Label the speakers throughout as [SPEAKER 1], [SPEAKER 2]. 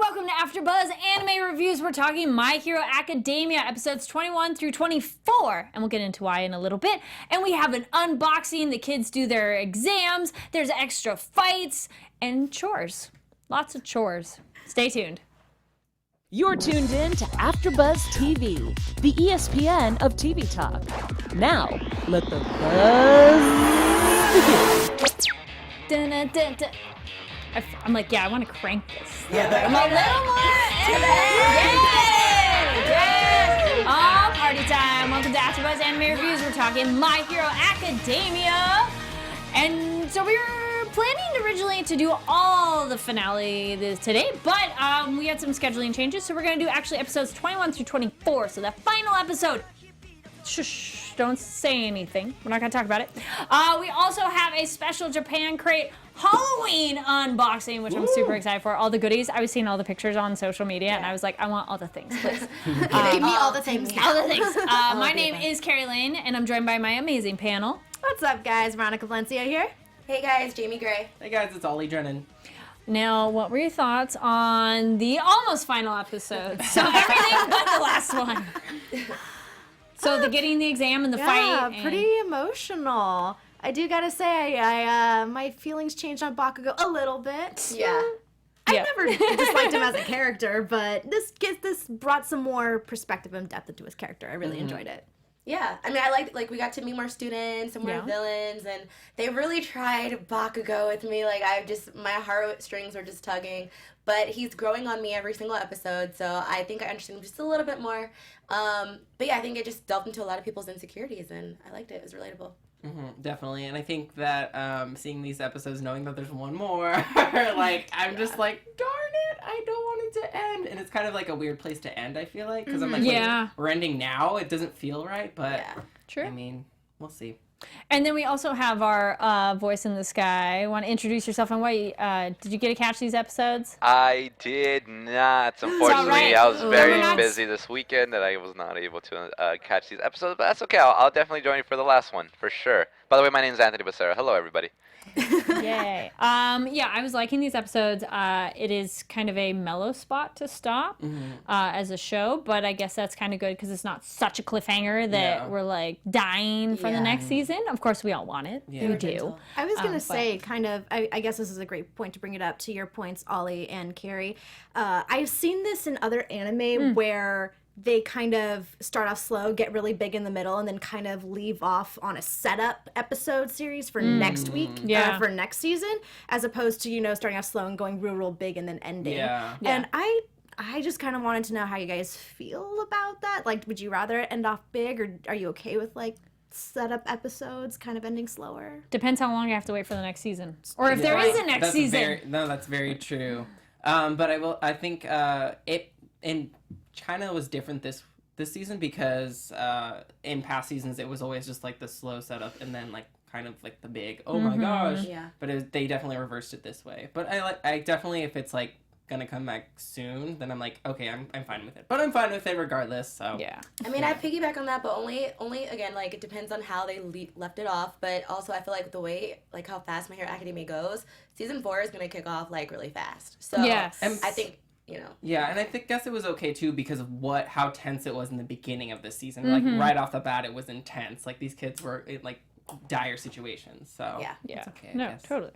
[SPEAKER 1] welcome to AfterBuzz Anime Reviews. We're talking My Hero Academia, episodes 21 through 24, and we'll get into why in a little bit. And we have an unboxing, the kids do their exams, there's extra fights, and chores. Lots of chores. Stay tuned.
[SPEAKER 2] You're tuned in to AfterBuzz TV, the ESPN of TV talk. Now, let the buzz begin.
[SPEAKER 1] Dun-dun-dun-dun. I'm like, yeah, I want to crank this.
[SPEAKER 3] Yeah.
[SPEAKER 1] I'm a little more. Yay! Oh, party time. Welcome to AfterBuzz Anime Reviews. We're talking My Hero Academia. And so we were planning originally to do all the finale today, but we had some scheduling changes, so we're going to do actually episodes 21 through 24. So the final episode. Shush, don't say anything. We're not going to talk about it. We also have a special Japan Crate Halloween unboxing, which I'm super excited for. All the goodies. I was seeing all the pictures on social media, and I was like, I want all the things, please.
[SPEAKER 3] Give me all the things.
[SPEAKER 1] All the things. My name is Kari Lane, and I'm joined by my amazing panel.
[SPEAKER 3] What's up, guys? Veronica Valencia here.
[SPEAKER 4] Hey guys, Jaimi Gray.
[SPEAKER 5] Hey guys, it's Ollie, Drennan.
[SPEAKER 1] Now, what were your thoughts on the almost final episode? So everything but the last one. So the getting the exam and the fight.
[SPEAKER 3] Yeah, pretty emotional. I do gotta say, I my feelings changed on Bakugo a little bit.
[SPEAKER 4] Yeah.
[SPEAKER 3] I never disliked him as a character, but this brought some more perspective and depth into his character. I really enjoyed it.
[SPEAKER 4] Yeah, I mean, I liked, we got to meet more students and more villains, and they really tried Bakugo with me. Like, my heartstrings were just tugging, but he's growing on me every single episode, so I think I understand him just a little bit more. But yeah, I think it just delved into a lot of people's insecurities, and I liked it. It was relatable.
[SPEAKER 5] Mm-hmm, definitely, and I think that seeing these episodes, knowing that there's one more, I'm just like, darn it, I don't want it to end. And it's kind of like a weird place to end, I feel like, because I'm like, wait, we're ending now? It doesn't feel right, but
[SPEAKER 1] True.
[SPEAKER 5] I mean, we'll see.
[SPEAKER 1] And then we also have our voice in the sky. Want to introduce yourself and why? Did you get to catch these episodes?
[SPEAKER 6] I did not. Unfortunately, I was very busy this weekend that I was not able to catch these episodes. But that's okay. I'll definitely join you for the last one, for sure. By the way, my name is Anthony Becerra. Hello, everybody.
[SPEAKER 1] Yay. I was liking these episodes. It is kind of a mellow spot to stop as a show, but I guess that's kind of good because it's not such a cliffhanger that we're like dying for the next season. Of course, we all want it. Yeah. We do.
[SPEAKER 3] I was going to say I guess this is a great point to bring it up to your points, Ollie and Kari. I've seen this in other anime where they kind of start off slow, get really big in the middle, and then kind of leave off on a setup episode series for next week, for next season, as opposed to, starting off slow and going real big and then ending. Yeah. And I just kind of wanted to know how you guys feel about that. Like, would you rather it end off big, or are you okay with, like, setup episodes kind of ending slower?
[SPEAKER 1] Depends how long you have to wait for the next season. Or if there is a next season.
[SPEAKER 5] That's very true. But I think it... in China was different this season because in past seasons it was always just like the slow setup and then like kind of like the big my gosh. Yeah. But they definitely reversed it this way. But I definitely, if it's like gonna come back soon, then I'm like, okay, I'm fine with it. But I'm fine with it regardless. So
[SPEAKER 1] yeah.
[SPEAKER 4] I mean, I piggyback on that, but only again, like, it depends on how they left it off. But also, I feel like the way, like, how fast My Hero Academia goes, season 4 is gonna kick off like really fast. So
[SPEAKER 1] yes.
[SPEAKER 4] I think.
[SPEAKER 5] Yeah, and I guess it was okay too because of how tense it was in the beginning of the season. Like right off the bat, it was intense. Like these kids were in like dire situations. So
[SPEAKER 1] yeah,
[SPEAKER 5] it's okay.
[SPEAKER 1] No, totally.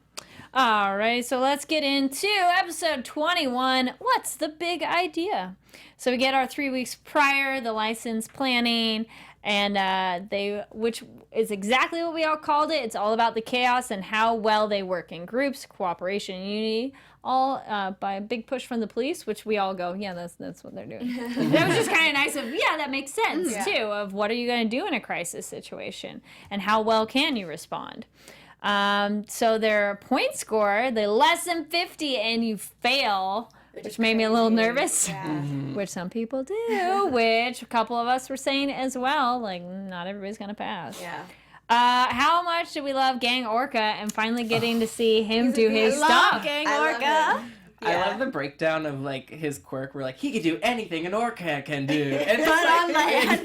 [SPEAKER 1] All right, so let's get into episode 21. What's the big idea? So we get our 3 weeks prior, the license planning, and which is exactly what we all called it. It's all about the chaos and how well they work in groups, cooperation, unity. All by a big push from the police, which we all go, yeah, that's what they're doing. That was just kind of nice of, that makes sense, too, of what are you going to do in a crisis situation, and how well can you respond? So their point score, they less than 50, and you fail, which made me a little nervous, which some people do, which a couple of us were saying as well, like, not everybody's going to pass.
[SPEAKER 4] Yeah.
[SPEAKER 1] How much do we love Gang Orca and finally getting to see him do his stuff?
[SPEAKER 3] Gang Orca.
[SPEAKER 5] I love the breakdown of like his quirk where like he could do anything an orca can do. And
[SPEAKER 3] but on land.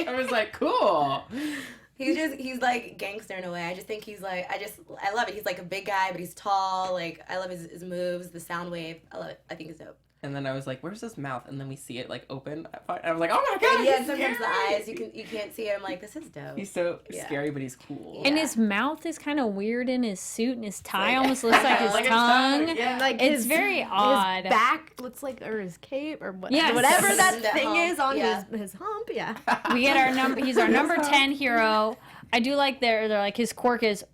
[SPEAKER 5] I was like, cool.
[SPEAKER 4] He's like gangster in a way. I just think he's like, I love it. He's like a big guy, but he's tall. Like, I love his moves, the sound wave. I love it. I think it's dope.
[SPEAKER 5] And then I was like, "Where's his mouth?" And then we see it like open. I was like, "Oh my god!"
[SPEAKER 4] Yeah, sometimes the eyes you can't see it. I'm like, this is dope.
[SPEAKER 5] He's so scary, but he's cool.
[SPEAKER 1] And his mouth is kind of weird in his suit, and his tie almost looks like his tongue.
[SPEAKER 3] Yeah, like
[SPEAKER 1] it's very odd.
[SPEAKER 3] His back looks like, or his cape, or what,
[SPEAKER 1] Yes.
[SPEAKER 3] whatever that
[SPEAKER 4] The
[SPEAKER 3] thing
[SPEAKER 4] hump,
[SPEAKER 3] is on
[SPEAKER 4] yeah.
[SPEAKER 3] his hump. Yeah.
[SPEAKER 1] We get our number. He's our number 10 hero. I do like they're like his quirk is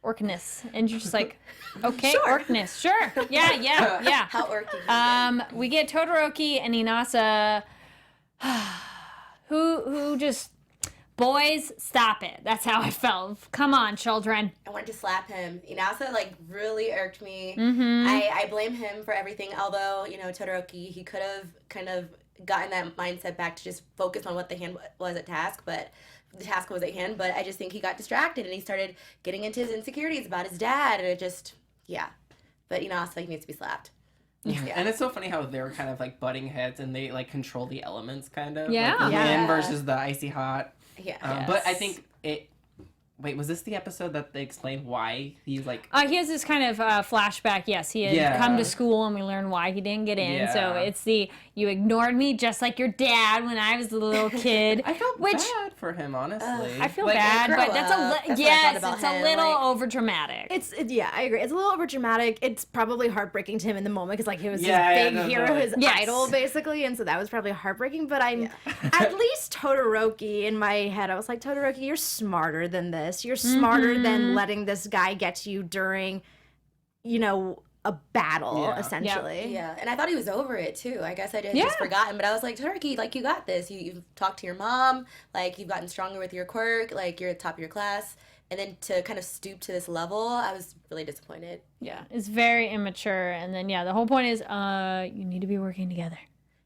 [SPEAKER 1] orkness, and you're just like, okay,
[SPEAKER 3] Sure.
[SPEAKER 1] orkness, sure, yeah.
[SPEAKER 4] How orky.
[SPEAKER 1] We get Todoroki and Inasa, who just, boys, stop it. That's how I felt. Come on, children.
[SPEAKER 4] I wanted to slap him. Inasa like really irked me.
[SPEAKER 1] Mm-hmm.
[SPEAKER 4] I blame him for everything. Although Todoroki, he could have kind of gotten that mindset back to just focus on what the hand was at task, but the task was at hand. But I just think he got distracted and he started getting into his insecurities about his dad, and it just But Inasa, he needs to be slapped.
[SPEAKER 5] Yeah. And it's so funny how they're kind of like butting heads and they like control the elements kind of.
[SPEAKER 1] Yeah.
[SPEAKER 5] Like the
[SPEAKER 4] Yeah.
[SPEAKER 5] wind versus the icy hot.
[SPEAKER 4] Yeah.
[SPEAKER 5] But I think it. Wait, was this the episode that they explained why he's like?
[SPEAKER 1] He has this kind of flashback. Yes, he had come to school, and we learn why he didn't get in.
[SPEAKER 5] Yeah.
[SPEAKER 1] So it's the you ignored me just like your dad when I was a little kid.
[SPEAKER 5] I felt bad for him, honestly.
[SPEAKER 1] I feel
[SPEAKER 5] Like,
[SPEAKER 1] bad,
[SPEAKER 4] grow
[SPEAKER 1] but that's
[SPEAKER 4] up.
[SPEAKER 1] a
[SPEAKER 4] That's what I thought
[SPEAKER 1] yes,
[SPEAKER 4] about
[SPEAKER 1] it's a
[SPEAKER 4] him,
[SPEAKER 1] little
[SPEAKER 4] like-
[SPEAKER 1] over dramatic.
[SPEAKER 3] Yeah, I agree. It's a little over dramatic. It's probably heartbreaking to him in the moment because like he was
[SPEAKER 5] Yeah,
[SPEAKER 3] his
[SPEAKER 5] yeah,
[SPEAKER 3] big
[SPEAKER 5] no,
[SPEAKER 3] hero,
[SPEAKER 5] totally.
[SPEAKER 3] his
[SPEAKER 1] Yes.
[SPEAKER 3] idol basically, and so that was probably heartbreaking. But I'm at least Todoroki in my head. I was like, Todoroki, you're smarter than this. You're smarter than letting this guy get to you during, a battle
[SPEAKER 5] Yeah.
[SPEAKER 3] essentially.
[SPEAKER 4] Yeah, and I thought he was over it too. I guess I had
[SPEAKER 1] Yeah.
[SPEAKER 4] just forgotten, but I was like, Todoroki, like you got this. You've talked to your mom, like you've gotten stronger with your quirk, like you're at the top of your class, and then to kind of stoop to this level, I was really disappointed.
[SPEAKER 1] Yeah, it's very immature. And then the whole point is, you need to be working together.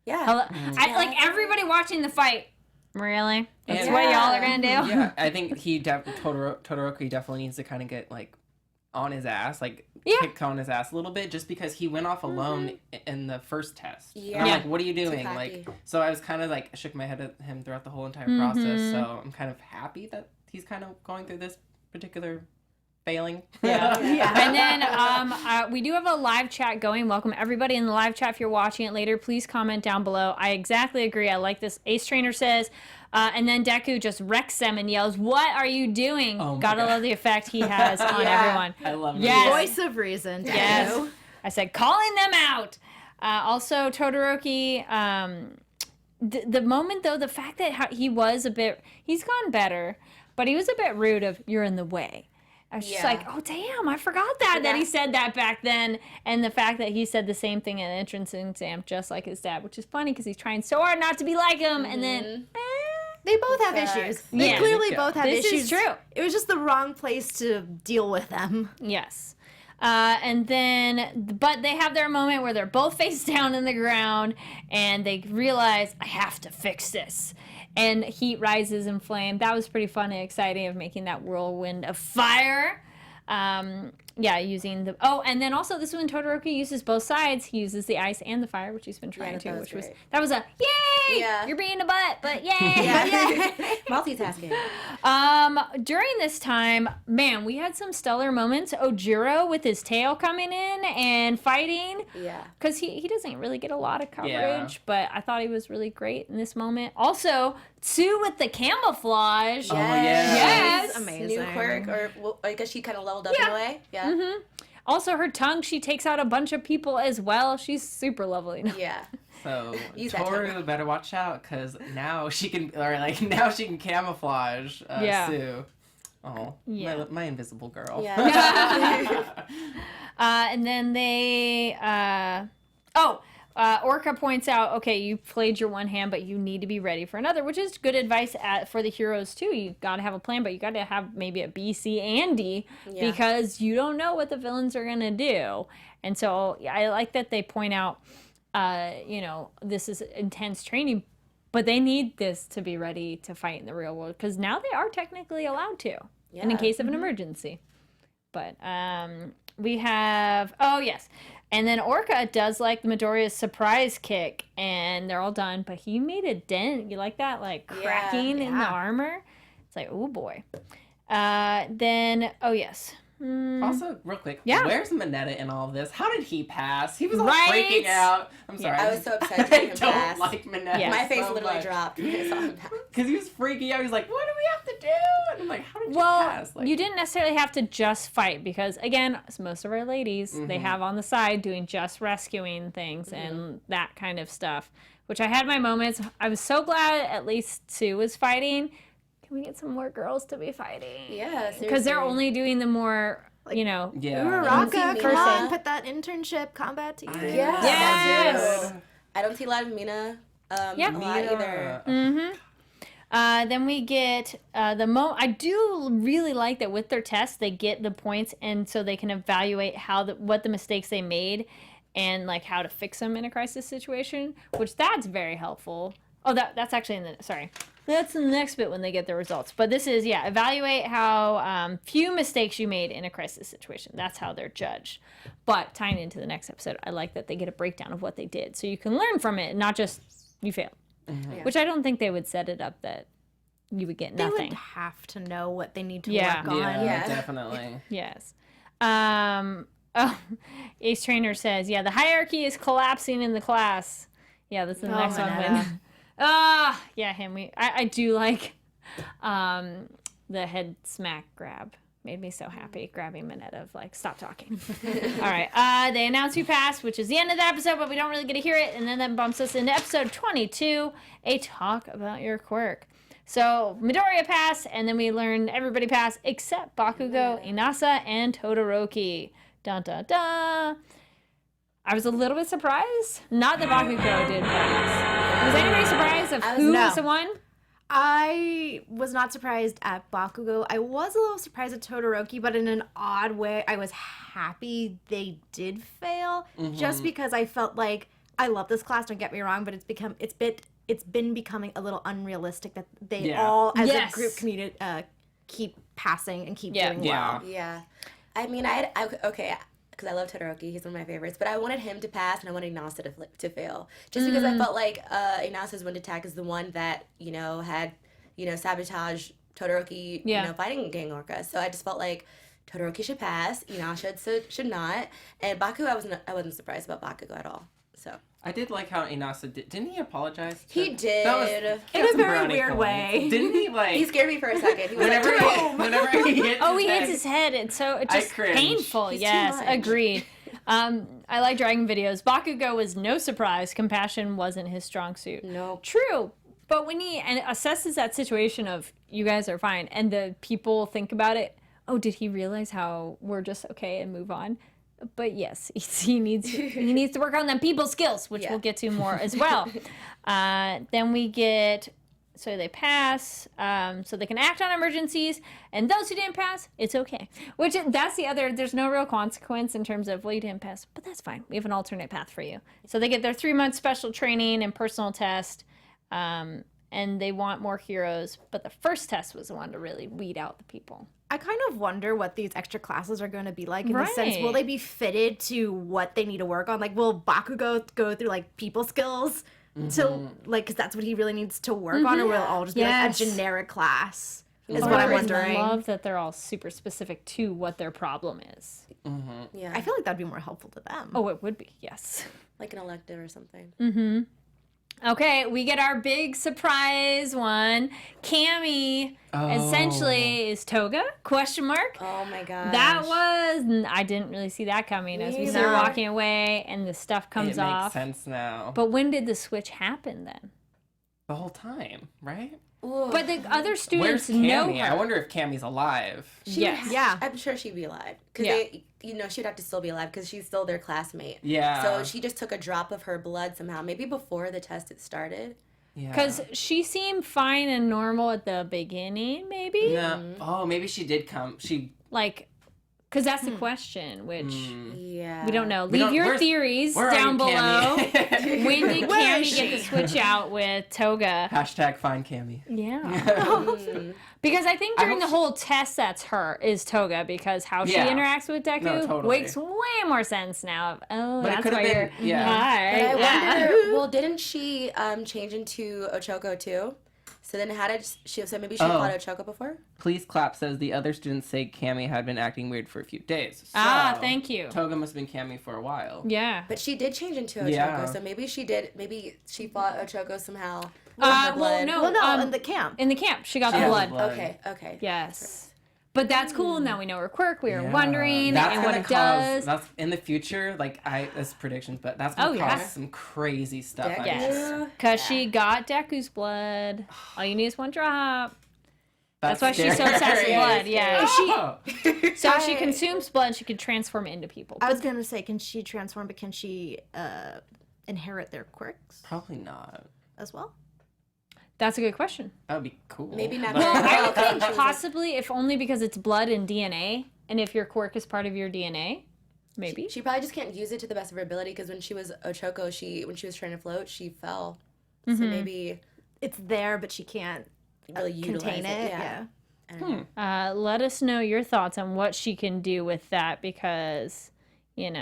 [SPEAKER 4] Yeah.
[SPEAKER 1] I like everybody watching the fight. Really? That's
[SPEAKER 5] And-
[SPEAKER 1] what y'all are gonna do?
[SPEAKER 5] Yeah, I think Todoroki definitely needs to kind of get like on his ass, like kicked on his ass a little bit, just because he went off alone in the first test.
[SPEAKER 4] Yeah.
[SPEAKER 5] And I'm like, what are you
[SPEAKER 4] Too
[SPEAKER 5] doing?
[SPEAKER 4] cocky.
[SPEAKER 5] Like, so I was kind of like shook my head at him throughout the whole entire process. So I'm kind of happy that he's kind of going through this particular failing.
[SPEAKER 1] Yeah. And then we do have a live chat going. Welcome everybody in the live chat. If you're watching it later, please comment down below. I exactly agree. I like this. Ace Trainer says, and then Deku just wrecks them and yells, "What are you doing?"
[SPEAKER 5] Oh my
[SPEAKER 1] Gotta
[SPEAKER 5] God.
[SPEAKER 1] love the effect he has on everyone.
[SPEAKER 5] I love it.
[SPEAKER 1] Yes.
[SPEAKER 3] Voice of reason.
[SPEAKER 1] Yes.
[SPEAKER 3] Deku.
[SPEAKER 1] I said, calling them out. Also, Todoroki, the moment though, the fact that he's gone better, but he was a bit rude of, "You're in the way." I was just
[SPEAKER 4] Yeah.
[SPEAKER 1] like, oh, damn, I forgot that he said that back then. And the fact that he said the same thing in the entrance exam, just like his dad, which is funny because he's trying so hard not to be like him. And then,
[SPEAKER 3] They both have
[SPEAKER 4] Facts.
[SPEAKER 3] issues. They
[SPEAKER 1] Yeah.
[SPEAKER 3] clearly
[SPEAKER 5] Yeah.
[SPEAKER 3] both have
[SPEAKER 1] This
[SPEAKER 3] issues.
[SPEAKER 1] is true.
[SPEAKER 3] It was just the wrong place to deal with them.
[SPEAKER 1] yes. And then, but they have their moment where they're both face down in the ground and they realize, I have to fix this. And heat rises in flame. That was pretty fun and exciting of making that whirlwind of fire. Using the and then also this one Todoroki uses both sides. He uses the ice and the fire, which he's been trying to,
[SPEAKER 4] that
[SPEAKER 1] which
[SPEAKER 4] was
[SPEAKER 1] was
[SPEAKER 4] great.
[SPEAKER 1] that was a yay!
[SPEAKER 4] Yeah.
[SPEAKER 1] You're being a butt, but yay!
[SPEAKER 4] Multitasking.
[SPEAKER 1] During this time, man, we had some stellar moments. Ojiro with his tail coming in and fighting.
[SPEAKER 4] Yeah.
[SPEAKER 1] Because he doesn't really get a lot of coverage,
[SPEAKER 5] Yeah.
[SPEAKER 1] but I thought he was really great in this moment. Also, Tsu with the camouflage.
[SPEAKER 5] Oh, yeah.
[SPEAKER 1] Yes.
[SPEAKER 3] Amazing.
[SPEAKER 4] New quirk, or well, I guess she kind of leveled up in a way. Yeah.
[SPEAKER 1] Also, her tongue, she takes out a bunch of people as well. She's super lovely.
[SPEAKER 4] Yeah.
[SPEAKER 5] So
[SPEAKER 4] Use that
[SPEAKER 5] Toru
[SPEAKER 4] tongue.
[SPEAKER 5] better watch out, because now she can camouflage Sue. Oh,
[SPEAKER 1] Yeah.
[SPEAKER 5] my invisible girl.
[SPEAKER 4] Yeah.
[SPEAKER 1] And then they, Orca points out, okay, you played your one hand, but you need to be ready for another, which is good advice for the heroes too. You got to have a plan, but you got to have maybe a B, C, and D, because you don't know what the villains are going to do. And so I like that they point out, this is intense training, but they need this to be ready to fight in the real world, because now they are technically allowed to, and in case of an emergency. But we have, and then Orca does like Midoriya's surprise kick, and they're all done, but he made a dent. You like that? Like cracking in the armor? It's like, oh boy. Then, oh yes.
[SPEAKER 5] Also, real quick,
[SPEAKER 1] Yeah.
[SPEAKER 5] where's Mineta in all of this? How did he pass? He was all
[SPEAKER 1] Right?
[SPEAKER 5] freaking out. I'm sorry.
[SPEAKER 4] I was so upset to see
[SPEAKER 5] I
[SPEAKER 4] him
[SPEAKER 5] don't
[SPEAKER 4] pass.
[SPEAKER 5] like Mineta.
[SPEAKER 1] Yeah.
[SPEAKER 4] My face
[SPEAKER 5] so
[SPEAKER 4] literally
[SPEAKER 5] much.
[SPEAKER 4] dropped when I saw him pass.
[SPEAKER 5] Because he was freaking out. He's like, what do we have to do? And I'm like, how did you
[SPEAKER 1] Well,
[SPEAKER 5] pass? Like,
[SPEAKER 1] you didn't necessarily have to just fight because, again, most of our ladies, they have on the side doing just rescuing things and that kind of stuff, which I had my moments. I was so glad at least Sue was fighting. Can we get some more girls to be fighting?
[SPEAKER 4] Yeah,
[SPEAKER 1] Because they're
[SPEAKER 4] seriously.
[SPEAKER 1] only doing the more, you know.
[SPEAKER 5] Yeah.
[SPEAKER 3] Uraraka,
[SPEAKER 4] see
[SPEAKER 3] come
[SPEAKER 4] Mina.
[SPEAKER 3] on, put that internship combat to use.
[SPEAKER 4] Yeah.
[SPEAKER 1] Yes.
[SPEAKER 4] I don't see a lot of Mina
[SPEAKER 1] Yep.
[SPEAKER 4] a lot either.
[SPEAKER 1] Then we get I do really like that with their tests they get the points and so they can evaluate what the mistakes they made and like how to fix them in a crisis situation, which that's very helpful. Oh, that's actually that's in the next bit when they get the results. But this is evaluate how few mistakes you made in a crisis situation. That's how they're judged. But tying into the next episode, I like that they get a breakdown of what they did, so you can learn from it, not just you failed.
[SPEAKER 4] Yeah.
[SPEAKER 1] Which I don't think they would set it up that you would get
[SPEAKER 3] They
[SPEAKER 1] nothing.
[SPEAKER 3] would have to know what they need to
[SPEAKER 1] Yeah.
[SPEAKER 3] work on.
[SPEAKER 4] Yeah.
[SPEAKER 5] Definitely.
[SPEAKER 1] Yes. Ace Trainer says, the hierarchy is collapsing in the class. Yeah, that's the next one. Him. I do like the head smack grab. Made me so happy grabbing Mineta of like, stop talking. All right. They announce who passed, which is the end of the episode, but we don't really get to hear it. And then that bumps us into episode 22, a talk about your quirk. So Midoriya passed, and then we learn everybody passed except Bakugo, Inasa, and Todoroki. Dun dun dun. I was a little bit surprised. Not that Bakugo did pass. Was anybody surprised of who was the one?
[SPEAKER 3] I was not surprised at Bakugo. I was a little surprised at Todoroki, but in an odd way, I was happy they did fail. Just because I felt like I love this class. Don't get me wrong, but it's been becoming a little unrealistic that they all as a group keep passing and keep doing well.
[SPEAKER 4] Yeah. I mean, okay, because I love Todoroki. He's one of my favorites. But I wanted him to pass, and I wanted Inasa to fail. Just because I felt like Inasa's wind attack is the one that, had, sabotaged Todoroki, fighting Gang Orca. So I just felt like Todoroki should pass, Inasa should not. And Baku, I wasn't surprised about Bakugo at all. So
[SPEAKER 5] I did like how Inasa didn't he apologize?
[SPEAKER 4] he did.
[SPEAKER 3] In a very weird way.
[SPEAKER 5] Didn't he like?
[SPEAKER 4] He scared me for a second. He was
[SPEAKER 5] whenever he hit.
[SPEAKER 1] He hits his head. It's just
[SPEAKER 5] cringed.
[SPEAKER 1] painful.
[SPEAKER 4] He's
[SPEAKER 1] Yes,
[SPEAKER 4] too much.
[SPEAKER 1] agreed. I like Dragon videos. Bakugo was no surprise. Compassion wasn't his strong suit.
[SPEAKER 4] No.
[SPEAKER 1] True. But when he assesses that situation of you guys are fine and the people think about it, did he realize how we're just okay and move on? But yes, he needs to work on them people skills, which we'll get to more as well. Then we get, so they pass, so they can act on emergencies, and those who didn't pass, it's okay. That's the other, there's no real consequence in terms of, well, you didn't pass, but that's fine. We have an alternate path for you. So they get their 3-month special training and personal test, and they want more heroes, but the first test was the one to really weed out the people.
[SPEAKER 3] I kind of wonder what these extra classes are going to be like in the sense,
[SPEAKER 1] Right.
[SPEAKER 3] will they be fitted to what they need to work on? Like, will Bakugo go through, like, people skills to, like, because that's what he really needs to work on, or will it all just be, like, a generic class? Is what I'm wondering.
[SPEAKER 1] I love that they're all super specific to what their problem is.
[SPEAKER 4] Yeah.
[SPEAKER 3] I feel like that'd be more helpful to them.
[SPEAKER 1] Oh, it would be, yes.
[SPEAKER 4] like an elective or something.
[SPEAKER 1] Okay, we get our big surprise one. Cammy essentially is Toga? Question mark.
[SPEAKER 4] Oh my gosh.
[SPEAKER 1] I didn't really see that coming as we see her walking away and the stuff comes
[SPEAKER 5] It
[SPEAKER 1] off.
[SPEAKER 5] makes sense now.
[SPEAKER 1] But when did the switch happen then?
[SPEAKER 5] The whole time, right?
[SPEAKER 1] But the other
[SPEAKER 5] Where's
[SPEAKER 1] students know
[SPEAKER 5] Cammy?
[SPEAKER 1] her.
[SPEAKER 5] I wonder if Cammy's alive.
[SPEAKER 1] Yes.
[SPEAKER 3] Yeah.
[SPEAKER 4] I'm sure she'd be alive. Because she'd have to still be alive because she's still their classmate.
[SPEAKER 5] Yeah.
[SPEAKER 4] So she just took a drop of her blood somehow. Maybe before the test had started.
[SPEAKER 5] Yeah.
[SPEAKER 1] Because she seemed fine and normal at the beginning, maybe?
[SPEAKER 5] No. Oh, maybe she did come. She.
[SPEAKER 1] Like, because that's the question, which
[SPEAKER 4] Yeah.
[SPEAKER 1] we don't know.
[SPEAKER 5] We
[SPEAKER 1] Leave
[SPEAKER 5] don't-
[SPEAKER 1] your
[SPEAKER 5] where's-
[SPEAKER 1] theories
[SPEAKER 5] where are
[SPEAKER 1] down
[SPEAKER 5] you,
[SPEAKER 1] below.
[SPEAKER 5] Cammy?
[SPEAKER 1] When did
[SPEAKER 3] Where is
[SPEAKER 1] Cammy get the
[SPEAKER 3] she?
[SPEAKER 1] switch out with Toga?
[SPEAKER 5] Hashtag find Cammy.
[SPEAKER 1] Yeah. Because I think during the whole test, that's is Toga, because how she
[SPEAKER 5] Yeah.
[SPEAKER 1] interacts with Deku
[SPEAKER 5] No, totally.
[SPEAKER 1] makes way more sense now. Oh,
[SPEAKER 5] But it
[SPEAKER 1] that's
[SPEAKER 5] could
[SPEAKER 1] why
[SPEAKER 5] have
[SPEAKER 1] you're
[SPEAKER 5] been. Yeah.
[SPEAKER 1] hi.
[SPEAKER 4] But I
[SPEAKER 1] Yeah.
[SPEAKER 4] wonder, well, didn't she change into Ochoko too? So then how did she, so maybe she fought Ochako before?
[SPEAKER 5] Please Clap says the other students say Cammy had been acting weird for a few days. So,
[SPEAKER 1] thank you.
[SPEAKER 5] Toga must have been Cammy for a while.
[SPEAKER 1] Yeah.
[SPEAKER 4] But she did change into Ochako,
[SPEAKER 5] Yeah.
[SPEAKER 4] so maybe she fought Ochako somehow.
[SPEAKER 1] Well, no.
[SPEAKER 3] Well, no, in the camp.
[SPEAKER 1] In the camp, she got
[SPEAKER 5] She
[SPEAKER 1] the
[SPEAKER 5] has
[SPEAKER 1] blood.
[SPEAKER 5] blood.
[SPEAKER 4] Okay.
[SPEAKER 1] Yes. But that's cool. Now we know her quirk. We were
[SPEAKER 5] Yeah.
[SPEAKER 1] wondering
[SPEAKER 5] That's
[SPEAKER 1] and what
[SPEAKER 5] gonna
[SPEAKER 1] it does.
[SPEAKER 5] That's in the future, like as predictions, but that's gonna cause some crazy stuff.
[SPEAKER 4] Deku.
[SPEAKER 5] I
[SPEAKER 1] Yes.
[SPEAKER 5] guess.
[SPEAKER 1] Because she got Deku's blood. All you need is one drop. That's why she's so
[SPEAKER 5] scary.
[SPEAKER 1] obsessed with blood. Yeah.
[SPEAKER 5] Oh.
[SPEAKER 1] So if she consumes blood, she can transform into people.
[SPEAKER 3] I was gonna say, can she transform, but can she inherit their quirks
[SPEAKER 5] Probably not.
[SPEAKER 3] as well?
[SPEAKER 1] That's a good question.
[SPEAKER 5] That would be cool.
[SPEAKER 4] Maybe not.
[SPEAKER 1] Well, I would think
[SPEAKER 4] She was
[SPEAKER 1] possibly, if only because it's blood and DNA, and if your quirk is part of your DNA, maybe.
[SPEAKER 4] She probably just can't use it to the best of her ability because when she was Ochako, when she was trying to float, she fell. So maybe
[SPEAKER 3] It's there, but she can't
[SPEAKER 4] really utilize
[SPEAKER 3] contain it.
[SPEAKER 4] Yeah. I don't know.
[SPEAKER 1] Let us know your thoughts on what she can do with that because, because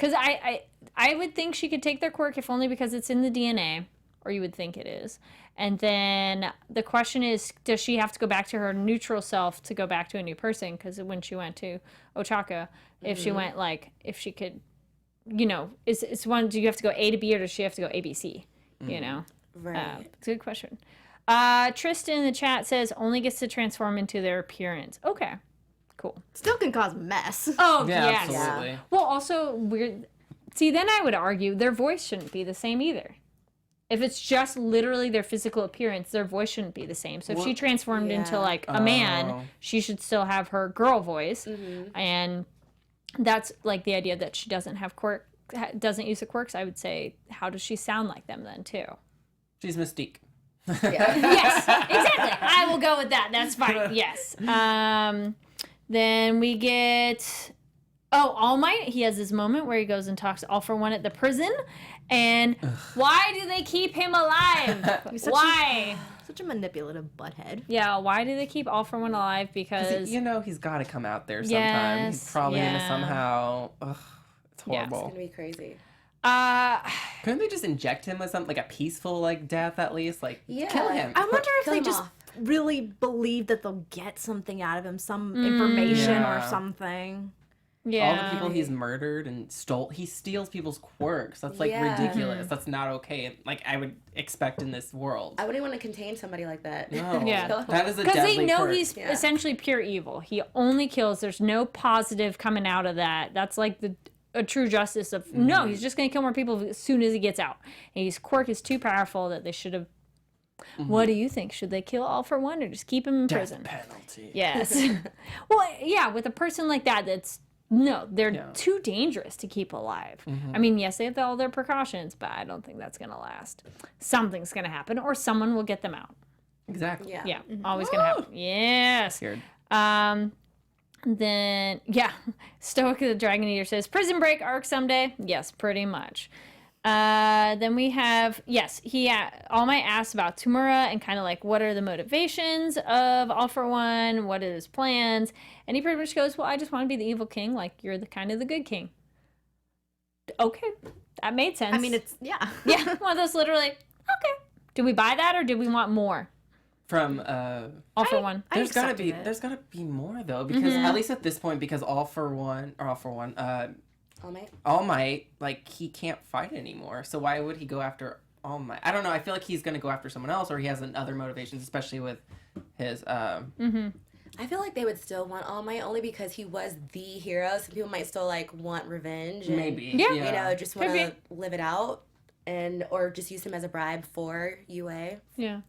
[SPEAKER 1] I would think she could take their quirk if only because it's in the DNA, or you would think it is. And then the question is, does she have to go back to her neutral self to go back to a new person? Because when she went to Ochako, if she went if she could, it's one, do you have to go A to B or does she have to go A, B, C?
[SPEAKER 4] Right.
[SPEAKER 1] It's a good question. Tristan in the chat says only gets to transform into their appearance. Okay, cool.
[SPEAKER 3] Still can cause mess.
[SPEAKER 1] Oh,
[SPEAKER 5] Yeah,
[SPEAKER 1] yes.
[SPEAKER 5] absolutely.
[SPEAKER 1] Well, also, see, then I would argue their voice shouldn't be the same either. If it's just literally their physical appearance, their voice shouldn't be the same. So if she transformed into like a man, she should still have her girl voice. And that's like the idea that she doesn't use the quirks. I would say, how does she sound like them then too?
[SPEAKER 5] She's Mystique.
[SPEAKER 1] Yes, exactly. I will go with that. That's fine. Yes. Then we get All Might. He has this moment where he goes and talks to All For One at the prison. And why do they keep him alive? Why?
[SPEAKER 3] Such a manipulative butthead.
[SPEAKER 1] Yeah, why do they keep All For One alive? Because
[SPEAKER 5] he's got to come out there sometime. He's probably gonna somehow. It's horrible.
[SPEAKER 4] It's gonna be crazy.
[SPEAKER 5] Couldn't they just inject him with something like a peaceful death at least?
[SPEAKER 4] Yeah.
[SPEAKER 5] Kill him.
[SPEAKER 3] I wonder if
[SPEAKER 4] Kill
[SPEAKER 3] they
[SPEAKER 4] him
[SPEAKER 3] just
[SPEAKER 4] off.
[SPEAKER 3] really believe that they'll get something out of him, some information or
[SPEAKER 5] Yeah.
[SPEAKER 3] something.
[SPEAKER 1] yeah.
[SPEAKER 5] All the people he's murdered and he steals people's quirks. That's ridiculous. That's not okay. I would expect in this world.
[SPEAKER 4] I wouldn't want to contain somebody like that.
[SPEAKER 5] No.
[SPEAKER 1] Yeah.
[SPEAKER 5] That is a
[SPEAKER 1] Because
[SPEAKER 5] deadly
[SPEAKER 1] they know
[SPEAKER 5] quirk.
[SPEAKER 1] he's essentially pure evil. He only kills. There's no positive coming out of that. That's like a true justice of no, he's just going to kill more people as soon as he gets out. And his quirk is too powerful that they should have. What do you think? Should they kill All For One or just keep him in prison?
[SPEAKER 5] penalty.
[SPEAKER 1] Yes. Well, yeah, with a person like that, they're too dangerous to keep alive. I mean, yes, they have all their precautions, but I don't think that's going to last. Something's going to happen or someone will get them out.
[SPEAKER 5] Exactly.
[SPEAKER 4] Yeah.
[SPEAKER 1] Yeah, always going to happen. Yes.
[SPEAKER 5] Scared.
[SPEAKER 1] Then, Stoic the Dragon Eater says, Prison Break arc someday? Yes, pretty much. Then we have, All Might asks about Tamura and kind of what are the motivations of All For One? What are his plans? And he pretty much goes, well, I just want to be the evil king. You're the kind of the good king. Okay, that made sense.
[SPEAKER 3] I mean, it's,
[SPEAKER 1] yeah, one of those literally, okay. Do we buy that or do we want more?
[SPEAKER 5] From
[SPEAKER 1] All For One.
[SPEAKER 5] there's gotta be more though, because at least at this point, because All Might, he can't fight anymore. So why would he go after All Might? I don't know. I feel like he's gonna go after someone else, or he has other motivations, especially with his.
[SPEAKER 4] I feel like they would still want All Might only because he was the hero. Some people might still want revenge. And,
[SPEAKER 5] Maybe.
[SPEAKER 1] Yeah.
[SPEAKER 4] just want to live it out, or just use him as a bribe for UA.
[SPEAKER 1] Yeah.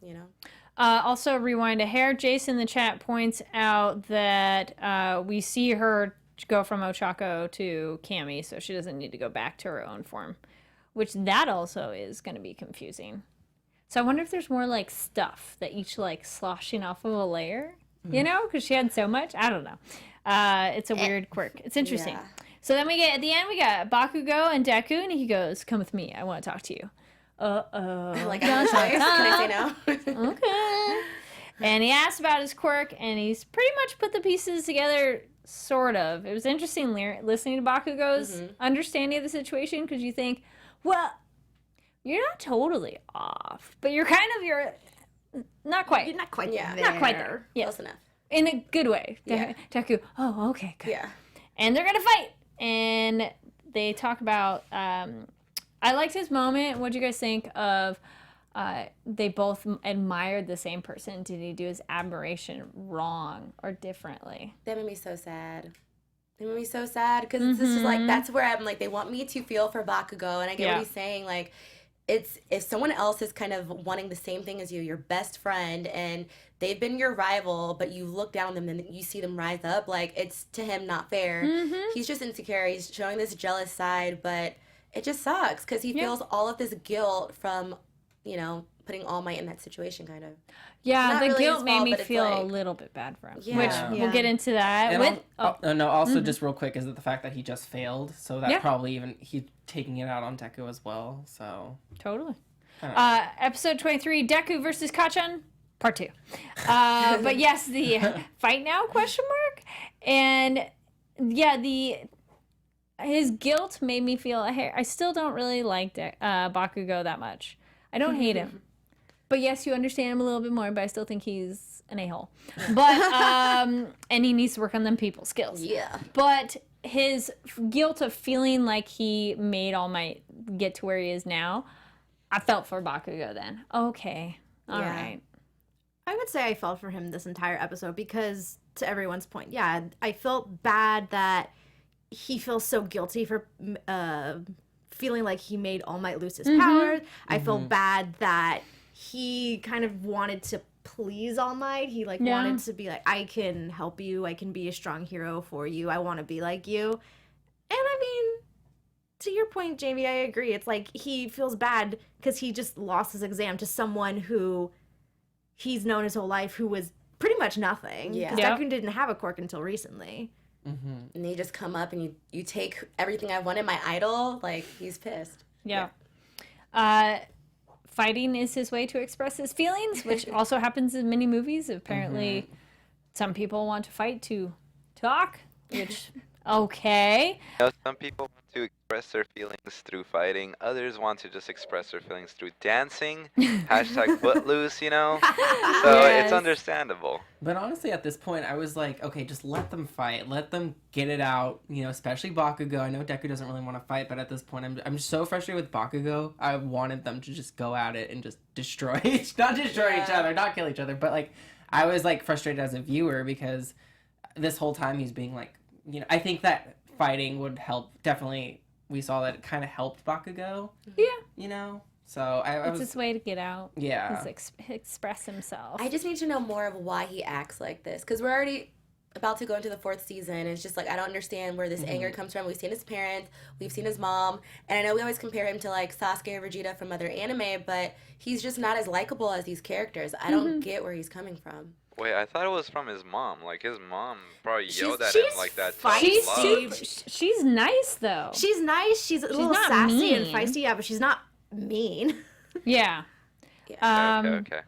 [SPEAKER 3] Also, rewind a hair. Jason in the chat points out that we see her go from Ochako to Cammy, so she doesn't need to go back to her own form, which that also is going to be confusing. So I wonder if there's more stuff that each sloshing off of a layer, because she had so much. I don't know. It's a weird quirk. It's interesting.
[SPEAKER 4] Yeah.
[SPEAKER 3] So then at the end we got Bakugo and Deku, and he goes, "Come with me. I want to talk to you."
[SPEAKER 4] Can I say no?
[SPEAKER 3] Okay. And he asked about his quirk, and he's pretty much put the pieces together, sort of. It was interesting listening to Bakugo's understanding of the situation, because you think, well,
[SPEAKER 1] you're not totally off, but you're not quite.
[SPEAKER 3] You're not quite
[SPEAKER 4] Yeah.
[SPEAKER 3] there.
[SPEAKER 1] Not quite there. Yeah.
[SPEAKER 4] Close enough.
[SPEAKER 1] In a good way.
[SPEAKER 4] Yeah.
[SPEAKER 1] Deku, oh, okay, good.
[SPEAKER 4] Yeah.
[SPEAKER 1] And they're going to fight. And they talk about, I liked his moment. What'd you guys think of, they both admired the same person. Did he do his admiration wrong or differently?
[SPEAKER 4] That made me so sad. They made me so sad because it's just like, that's where I'm like, they want me to feel for Bakugo. And I get what he's saying. Like, it's if someone else is kind of wanting the same thing as you, your best friend, and they've been your rival, but you look down on them and you see them rise up, like, it's to him not fair. He's just insecure. He's showing this jealous side, but it just sucks because he feels all of this guilt from, you know, putting All Might in that situation, kind of.
[SPEAKER 1] Yeah,
[SPEAKER 4] Not
[SPEAKER 1] the
[SPEAKER 4] really
[SPEAKER 1] guilt
[SPEAKER 4] his
[SPEAKER 1] made
[SPEAKER 4] fault,
[SPEAKER 1] me
[SPEAKER 4] but it's
[SPEAKER 1] feel a
[SPEAKER 4] like-
[SPEAKER 1] little bit bad for him.
[SPEAKER 4] Yeah.
[SPEAKER 1] Which we'll get into that.
[SPEAKER 5] And also just real quick, is it the fact that he just failed? So that probably even he's taking it out on Deku as well. So
[SPEAKER 1] Totally.
[SPEAKER 5] I don't know.
[SPEAKER 1] Episode 23, Deku versus Kachan, part 2. But yes, the fight now question mark. And yeah, his guilt made me feel I still don't really like Bakugo that much. I don't hate him. But yes, you understand him a little bit more, but I still think he's an a-hole. But and he needs to work on them people skills.
[SPEAKER 4] Yeah.
[SPEAKER 1] But his guilt of feeling like he made All Might get to where he is now, I felt for Bakugo then. Okay. All right.
[SPEAKER 3] I would say I felt for him this entire episode because, to everyone's point, yeah, I felt bad that he feels so guilty for feeling like he made All Might lose his power. I felt bad that he kind of wanted to please All Might. He wanted to be like, I can help you. I can be a strong hero for you. I want to be like you. And I mean, to your point, Jaimi, I agree. It's like he feels bad because he just lost his exam to someone who he's known his whole life, who was pretty much nothing.
[SPEAKER 4] Yeah.
[SPEAKER 3] Because Deku didn't have a quirk until recently.
[SPEAKER 4] And you just come up and you take everything I wanted, my idol, like, he's pissed.
[SPEAKER 1] Yeah. Fighting is his way to express his feelings, which also happens in many movies. Apparently, some people want to fight to talk, which, okay.
[SPEAKER 6] You know, some people want to express their feelings through fighting. Others want to just express their feelings through dancing. Hashtag footloose, you know? So it's understandable.
[SPEAKER 5] But honestly, at this point, I was like, okay, just let them fight. Let them get it out, you know, especially Bakugo. I know Deku doesn't really want to fight, but at this point, I'm so frustrated with Bakugo. I wanted them to just go at it and just destroy each other, not kill each other. But, like, I was, like, frustrated as a viewer because this whole time he's being, like, you know, I think that fighting would help. Definitely, we saw that it kind of helped Bakugo.
[SPEAKER 1] Yeah.
[SPEAKER 5] You know? So I
[SPEAKER 1] It's
[SPEAKER 5] was...
[SPEAKER 1] his way to get out.
[SPEAKER 5] Yeah.
[SPEAKER 1] Express himself.
[SPEAKER 4] I just need to know more of why he acts like this, because we're already about to go into the 4th season, and it's just like, I don't understand where this anger comes from. We've seen his parents, we've seen his mom, and I know we always compare him to, like, Sasuke or Vegeta from other anime, but he's just not as likable as these characters. I don't get where he's coming from.
[SPEAKER 6] Wait, I thought it was from his mom. Like, his mom probably yelled at
[SPEAKER 3] she's
[SPEAKER 6] him like that.
[SPEAKER 1] She's nice, though.
[SPEAKER 3] She's nice. She's a little
[SPEAKER 1] not
[SPEAKER 3] sassy and
[SPEAKER 1] mean.
[SPEAKER 3] feisty, yeah, but she's not mean.
[SPEAKER 1] Yeah.
[SPEAKER 6] Okay.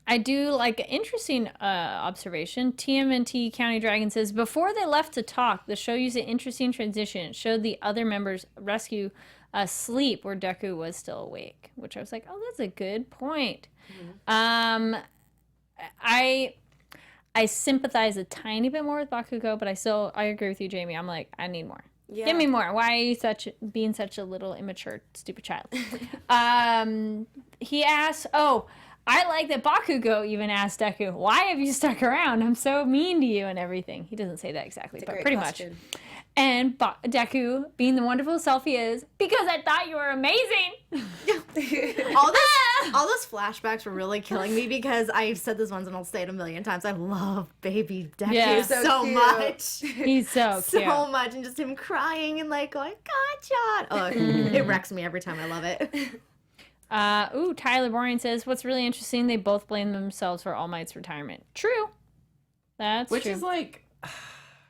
[SPEAKER 1] I do like an interesting observation. TMNT County Dragon says, before they left to talk, the show used an interesting transition. It showed the other members rescue sleep where Deku was still awake, which I was like, oh, that's a good point. I sympathize a tiny bit more with Bakugo, but I agree with you, Jaimi. I'm like, I need more.
[SPEAKER 4] Yeah.
[SPEAKER 1] Give me more. Why are you being such a little immature, stupid child? He asks, I like that Bakugo even asked Deku, why have you stuck around? I'm so mean to you and everything. He doesn't say that exactly, but pretty much. And Deku, being the wonderful self he is, because I thought you were amazing.
[SPEAKER 3] all those flashbacks were really killing me because I've said this once and I'll say it a million times. I love baby Deku
[SPEAKER 1] Yeah.
[SPEAKER 3] so
[SPEAKER 4] cute.
[SPEAKER 3] much.
[SPEAKER 1] He's so cute.
[SPEAKER 3] So much. And just him crying and like going, gotcha. Oh, it wrecks me every time. I love it.
[SPEAKER 1] Tyler Boring says, what's really interesting, they both blame themselves for All Might's retirement. True. That's
[SPEAKER 5] Which
[SPEAKER 1] true.
[SPEAKER 5] is like...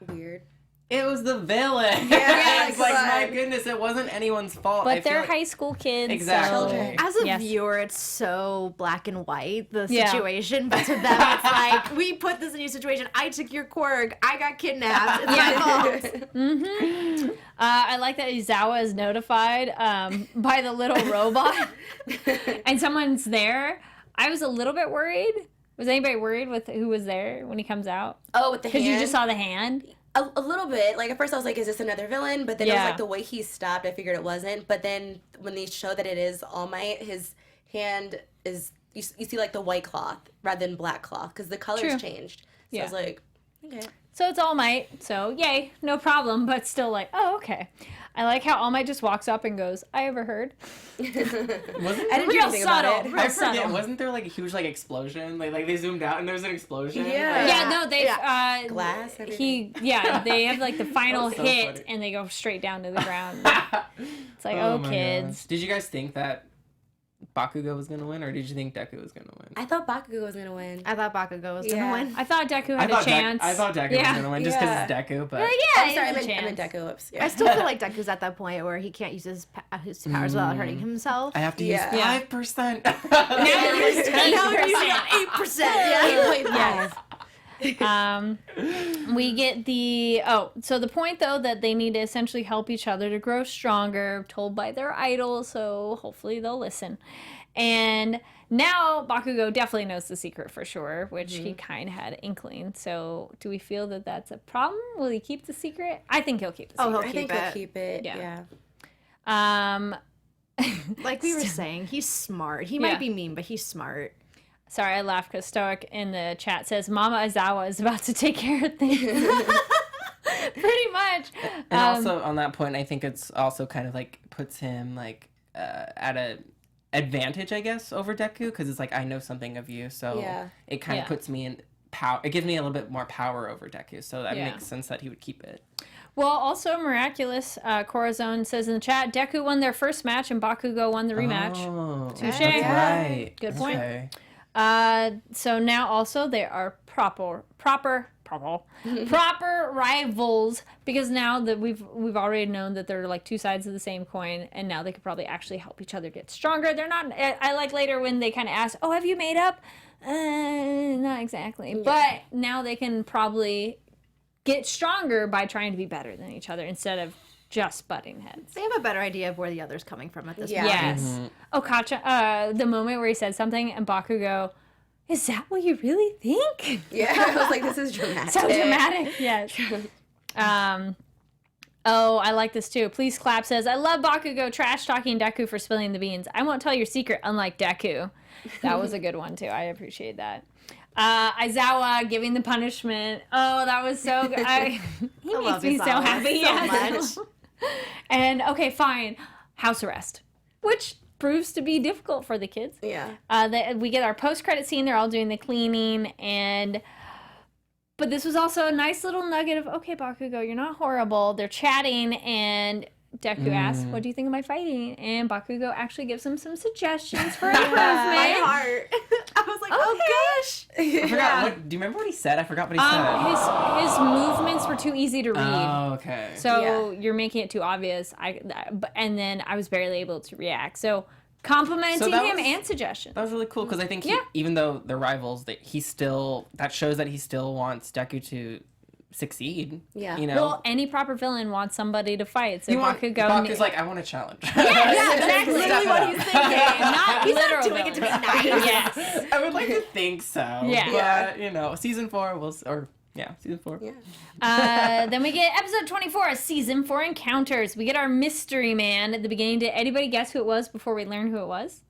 [SPEAKER 4] Weird.
[SPEAKER 5] It was the villain.
[SPEAKER 4] Yeah,
[SPEAKER 5] It's like, my goodness, it wasn't anyone's fault.
[SPEAKER 1] But
[SPEAKER 5] I feel
[SPEAKER 1] they're
[SPEAKER 5] like-
[SPEAKER 1] high school kids.
[SPEAKER 5] Exactly.
[SPEAKER 1] So,
[SPEAKER 3] As a
[SPEAKER 1] yes.
[SPEAKER 3] viewer, it's so black and white, the
[SPEAKER 1] Yeah.
[SPEAKER 3] situation. But to them, it's like, we put this in your situation. I took your quirk. I got kidnapped. It's my fault.
[SPEAKER 1] I like that Izawa is notified by the little robot and someone's there. I was a little bit worried. Was anybody worried with who was there when he comes out?
[SPEAKER 4] Oh, with the hand.
[SPEAKER 1] Because you just saw the hand.
[SPEAKER 4] A little bit. Like, at first I was like, is this another villain? But then it was
[SPEAKER 1] Yeah.
[SPEAKER 4] like the way he stopped, I figured it wasn't. But then when they show that it is All Might, his hand is, you see like the white cloth rather than black cloth because the color's
[SPEAKER 1] True.
[SPEAKER 4] changed. So
[SPEAKER 1] Yeah.
[SPEAKER 4] I was like, okay.
[SPEAKER 1] So it's All Might. So yay, no problem. But still like, oh, okay. I like how All Might just walks up and goes, I overheard.
[SPEAKER 4] I didn't do
[SPEAKER 1] Real
[SPEAKER 4] anything about
[SPEAKER 1] subtle.
[SPEAKER 4] it.
[SPEAKER 1] Real
[SPEAKER 5] I forget,
[SPEAKER 1] subtle.
[SPEAKER 5] wasn't there like a huge like explosion? Like they zoomed out and there was an explosion?
[SPEAKER 4] Yeah.
[SPEAKER 1] Yeah, no, they
[SPEAKER 4] Glass,
[SPEAKER 1] they have like the final
[SPEAKER 5] so
[SPEAKER 1] hit
[SPEAKER 5] funny.
[SPEAKER 1] and they go straight down to the ground. It's like, oh,
[SPEAKER 5] my
[SPEAKER 1] kids.
[SPEAKER 5] gosh. Did you guys think that Bakugo was gonna win, or did you think Deku was gonna win?
[SPEAKER 4] I thought Bakugo was gonna win.
[SPEAKER 3] I thought Bakugo was going to
[SPEAKER 4] Yeah.
[SPEAKER 3] win.
[SPEAKER 1] I thought Deku had a chance.
[SPEAKER 5] I thought Deku was gonna win just because it's Deku, but
[SPEAKER 1] Yeah,
[SPEAKER 4] I'm
[SPEAKER 1] he
[SPEAKER 4] sorry,
[SPEAKER 1] has a
[SPEAKER 4] I
[SPEAKER 1] chance.
[SPEAKER 4] meant Deku. Oops.
[SPEAKER 3] I still feel like Deku's at that point where he can't use his powers without hurting himself.
[SPEAKER 5] I have to
[SPEAKER 4] Yeah.
[SPEAKER 5] use
[SPEAKER 1] Yeah.
[SPEAKER 5] 5%.
[SPEAKER 1] Now he's
[SPEAKER 3] 8%. Yeah.
[SPEAKER 1] We get so the point though that they need to essentially help each other to grow stronger, told by their idol, so hopefully they'll listen. And now Bakugo definitely knows the secret for sure, which he kind of had inkling. So do we feel that that's a problem? Will he keep the secret? I think he'll keep the secret.
[SPEAKER 3] Oh,
[SPEAKER 4] I
[SPEAKER 3] he'll
[SPEAKER 4] think
[SPEAKER 3] keep
[SPEAKER 4] he'll
[SPEAKER 3] it.
[SPEAKER 4] keep it.
[SPEAKER 1] Yeah.
[SPEAKER 4] Yeah.
[SPEAKER 3] Like we were saying, he's smart. He
[SPEAKER 1] Yeah.
[SPEAKER 3] might be mean, but he's smart.
[SPEAKER 1] Sorry, I laughed because Stoic in the chat says Mama Aizawa is about to take care of things. Pretty much.
[SPEAKER 5] And also on that point, I think it's also kind of like puts him like at a advantage, I guess, over Deku, because it's like I know something of you, so
[SPEAKER 4] Yeah.
[SPEAKER 5] it kind of puts me in power. It gives me a little bit more power over Deku, so that
[SPEAKER 1] Yeah.
[SPEAKER 5] makes sense that he would keep it.
[SPEAKER 1] Well, also miraculous. Corazon says in the chat, Deku won their first match and Bakugo won the rematch.
[SPEAKER 5] Oh,
[SPEAKER 1] Touche.
[SPEAKER 5] that's right.
[SPEAKER 1] Good point.
[SPEAKER 5] Okay.
[SPEAKER 1] So now also they are proper rivals, because now that we've already known that they're like two sides of the same coin, and now they could probably actually help each other get stronger. They're not. I like later when they kind of ask, "Oh, have you made up?" Not exactly, but now they can probably get stronger by trying to be better than each other instead of just butting heads.
[SPEAKER 3] They have a better idea of where the other's coming from at this
[SPEAKER 4] Yeah.
[SPEAKER 3] point.
[SPEAKER 1] Yes. Okacha, the moment where he said something and Bakugo, is that what you really think?
[SPEAKER 4] Yeah. I was like, this is dramatic.
[SPEAKER 1] So dramatic. Yes. Oh, I like this too. Please Clap says, I love Bakugo trash talking Deku for spilling the beans. I won't tell your secret, unlike Deku. That was a good one too. I appreciate that. Aizawa giving the punishment. Oh, that was so good. He makes
[SPEAKER 3] love
[SPEAKER 1] me so
[SPEAKER 3] Aizawa
[SPEAKER 1] happy.
[SPEAKER 3] so
[SPEAKER 1] Yes.
[SPEAKER 3] much.
[SPEAKER 1] And okay, fine. House arrest, which proves to be difficult for the kids.
[SPEAKER 4] Yeah.
[SPEAKER 1] We get our post-credit scene. They're all doing the cleaning, but this was also a nice little nugget of, okay, Bakugo, you're not horrible. They're chatting, and Deku asks, what do you think of my fighting? And Bakugo actually gives him some suggestions for improvement.
[SPEAKER 3] My heart. I was like, oh gosh.
[SPEAKER 5] I forgot. What, do you remember what he said? I forgot what he said.
[SPEAKER 1] His movements were too easy to read.
[SPEAKER 5] Oh, okay.
[SPEAKER 1] So you're making it too obvious. And then I was barely able to react. So complimenting
[SPEAKER 5] that
[SPEAKER 1] him
[SPEAKER 5] was-
[SPEAKER 1] and suggestions.
[SPEAKER 5] That was really cool because I think
[SPEAKER 1] Yeah.
[SPEAKER 5] even though they're rivals, that shows that he still wants Deku to succeed.
[SPEAKER 4] Yeah.
[SPEAKER 5] You know.
[SPEAKER 1] Well, any proper villain wants somebody to fight. So
[SPEAKER 5] Bakugo's like, I want a challenge.
[SPEAKER 3] Yeah, that's literally what he's thinking.
[SPEAKER 1] not
[SPEAKER 3] He's
[SPEAKER 1] literal
[SPEAKER 3] not doing it to be
[SPEAKER 1] villain.
[SPEAKER 3] nice.
[SPEAKER 1] Yes.
[SPEAKER 5] I would like to think so.
[SPEAKER 1] Yeah.
[SPEAKER 5] But season 4 season 4.
[SPEAKER 4] Yeah.
[SPEAKER 1] Then we get episode 24, season 4 encounters. We get our mystery man at the beginning. Did anybody guess who it was before we learned who it was?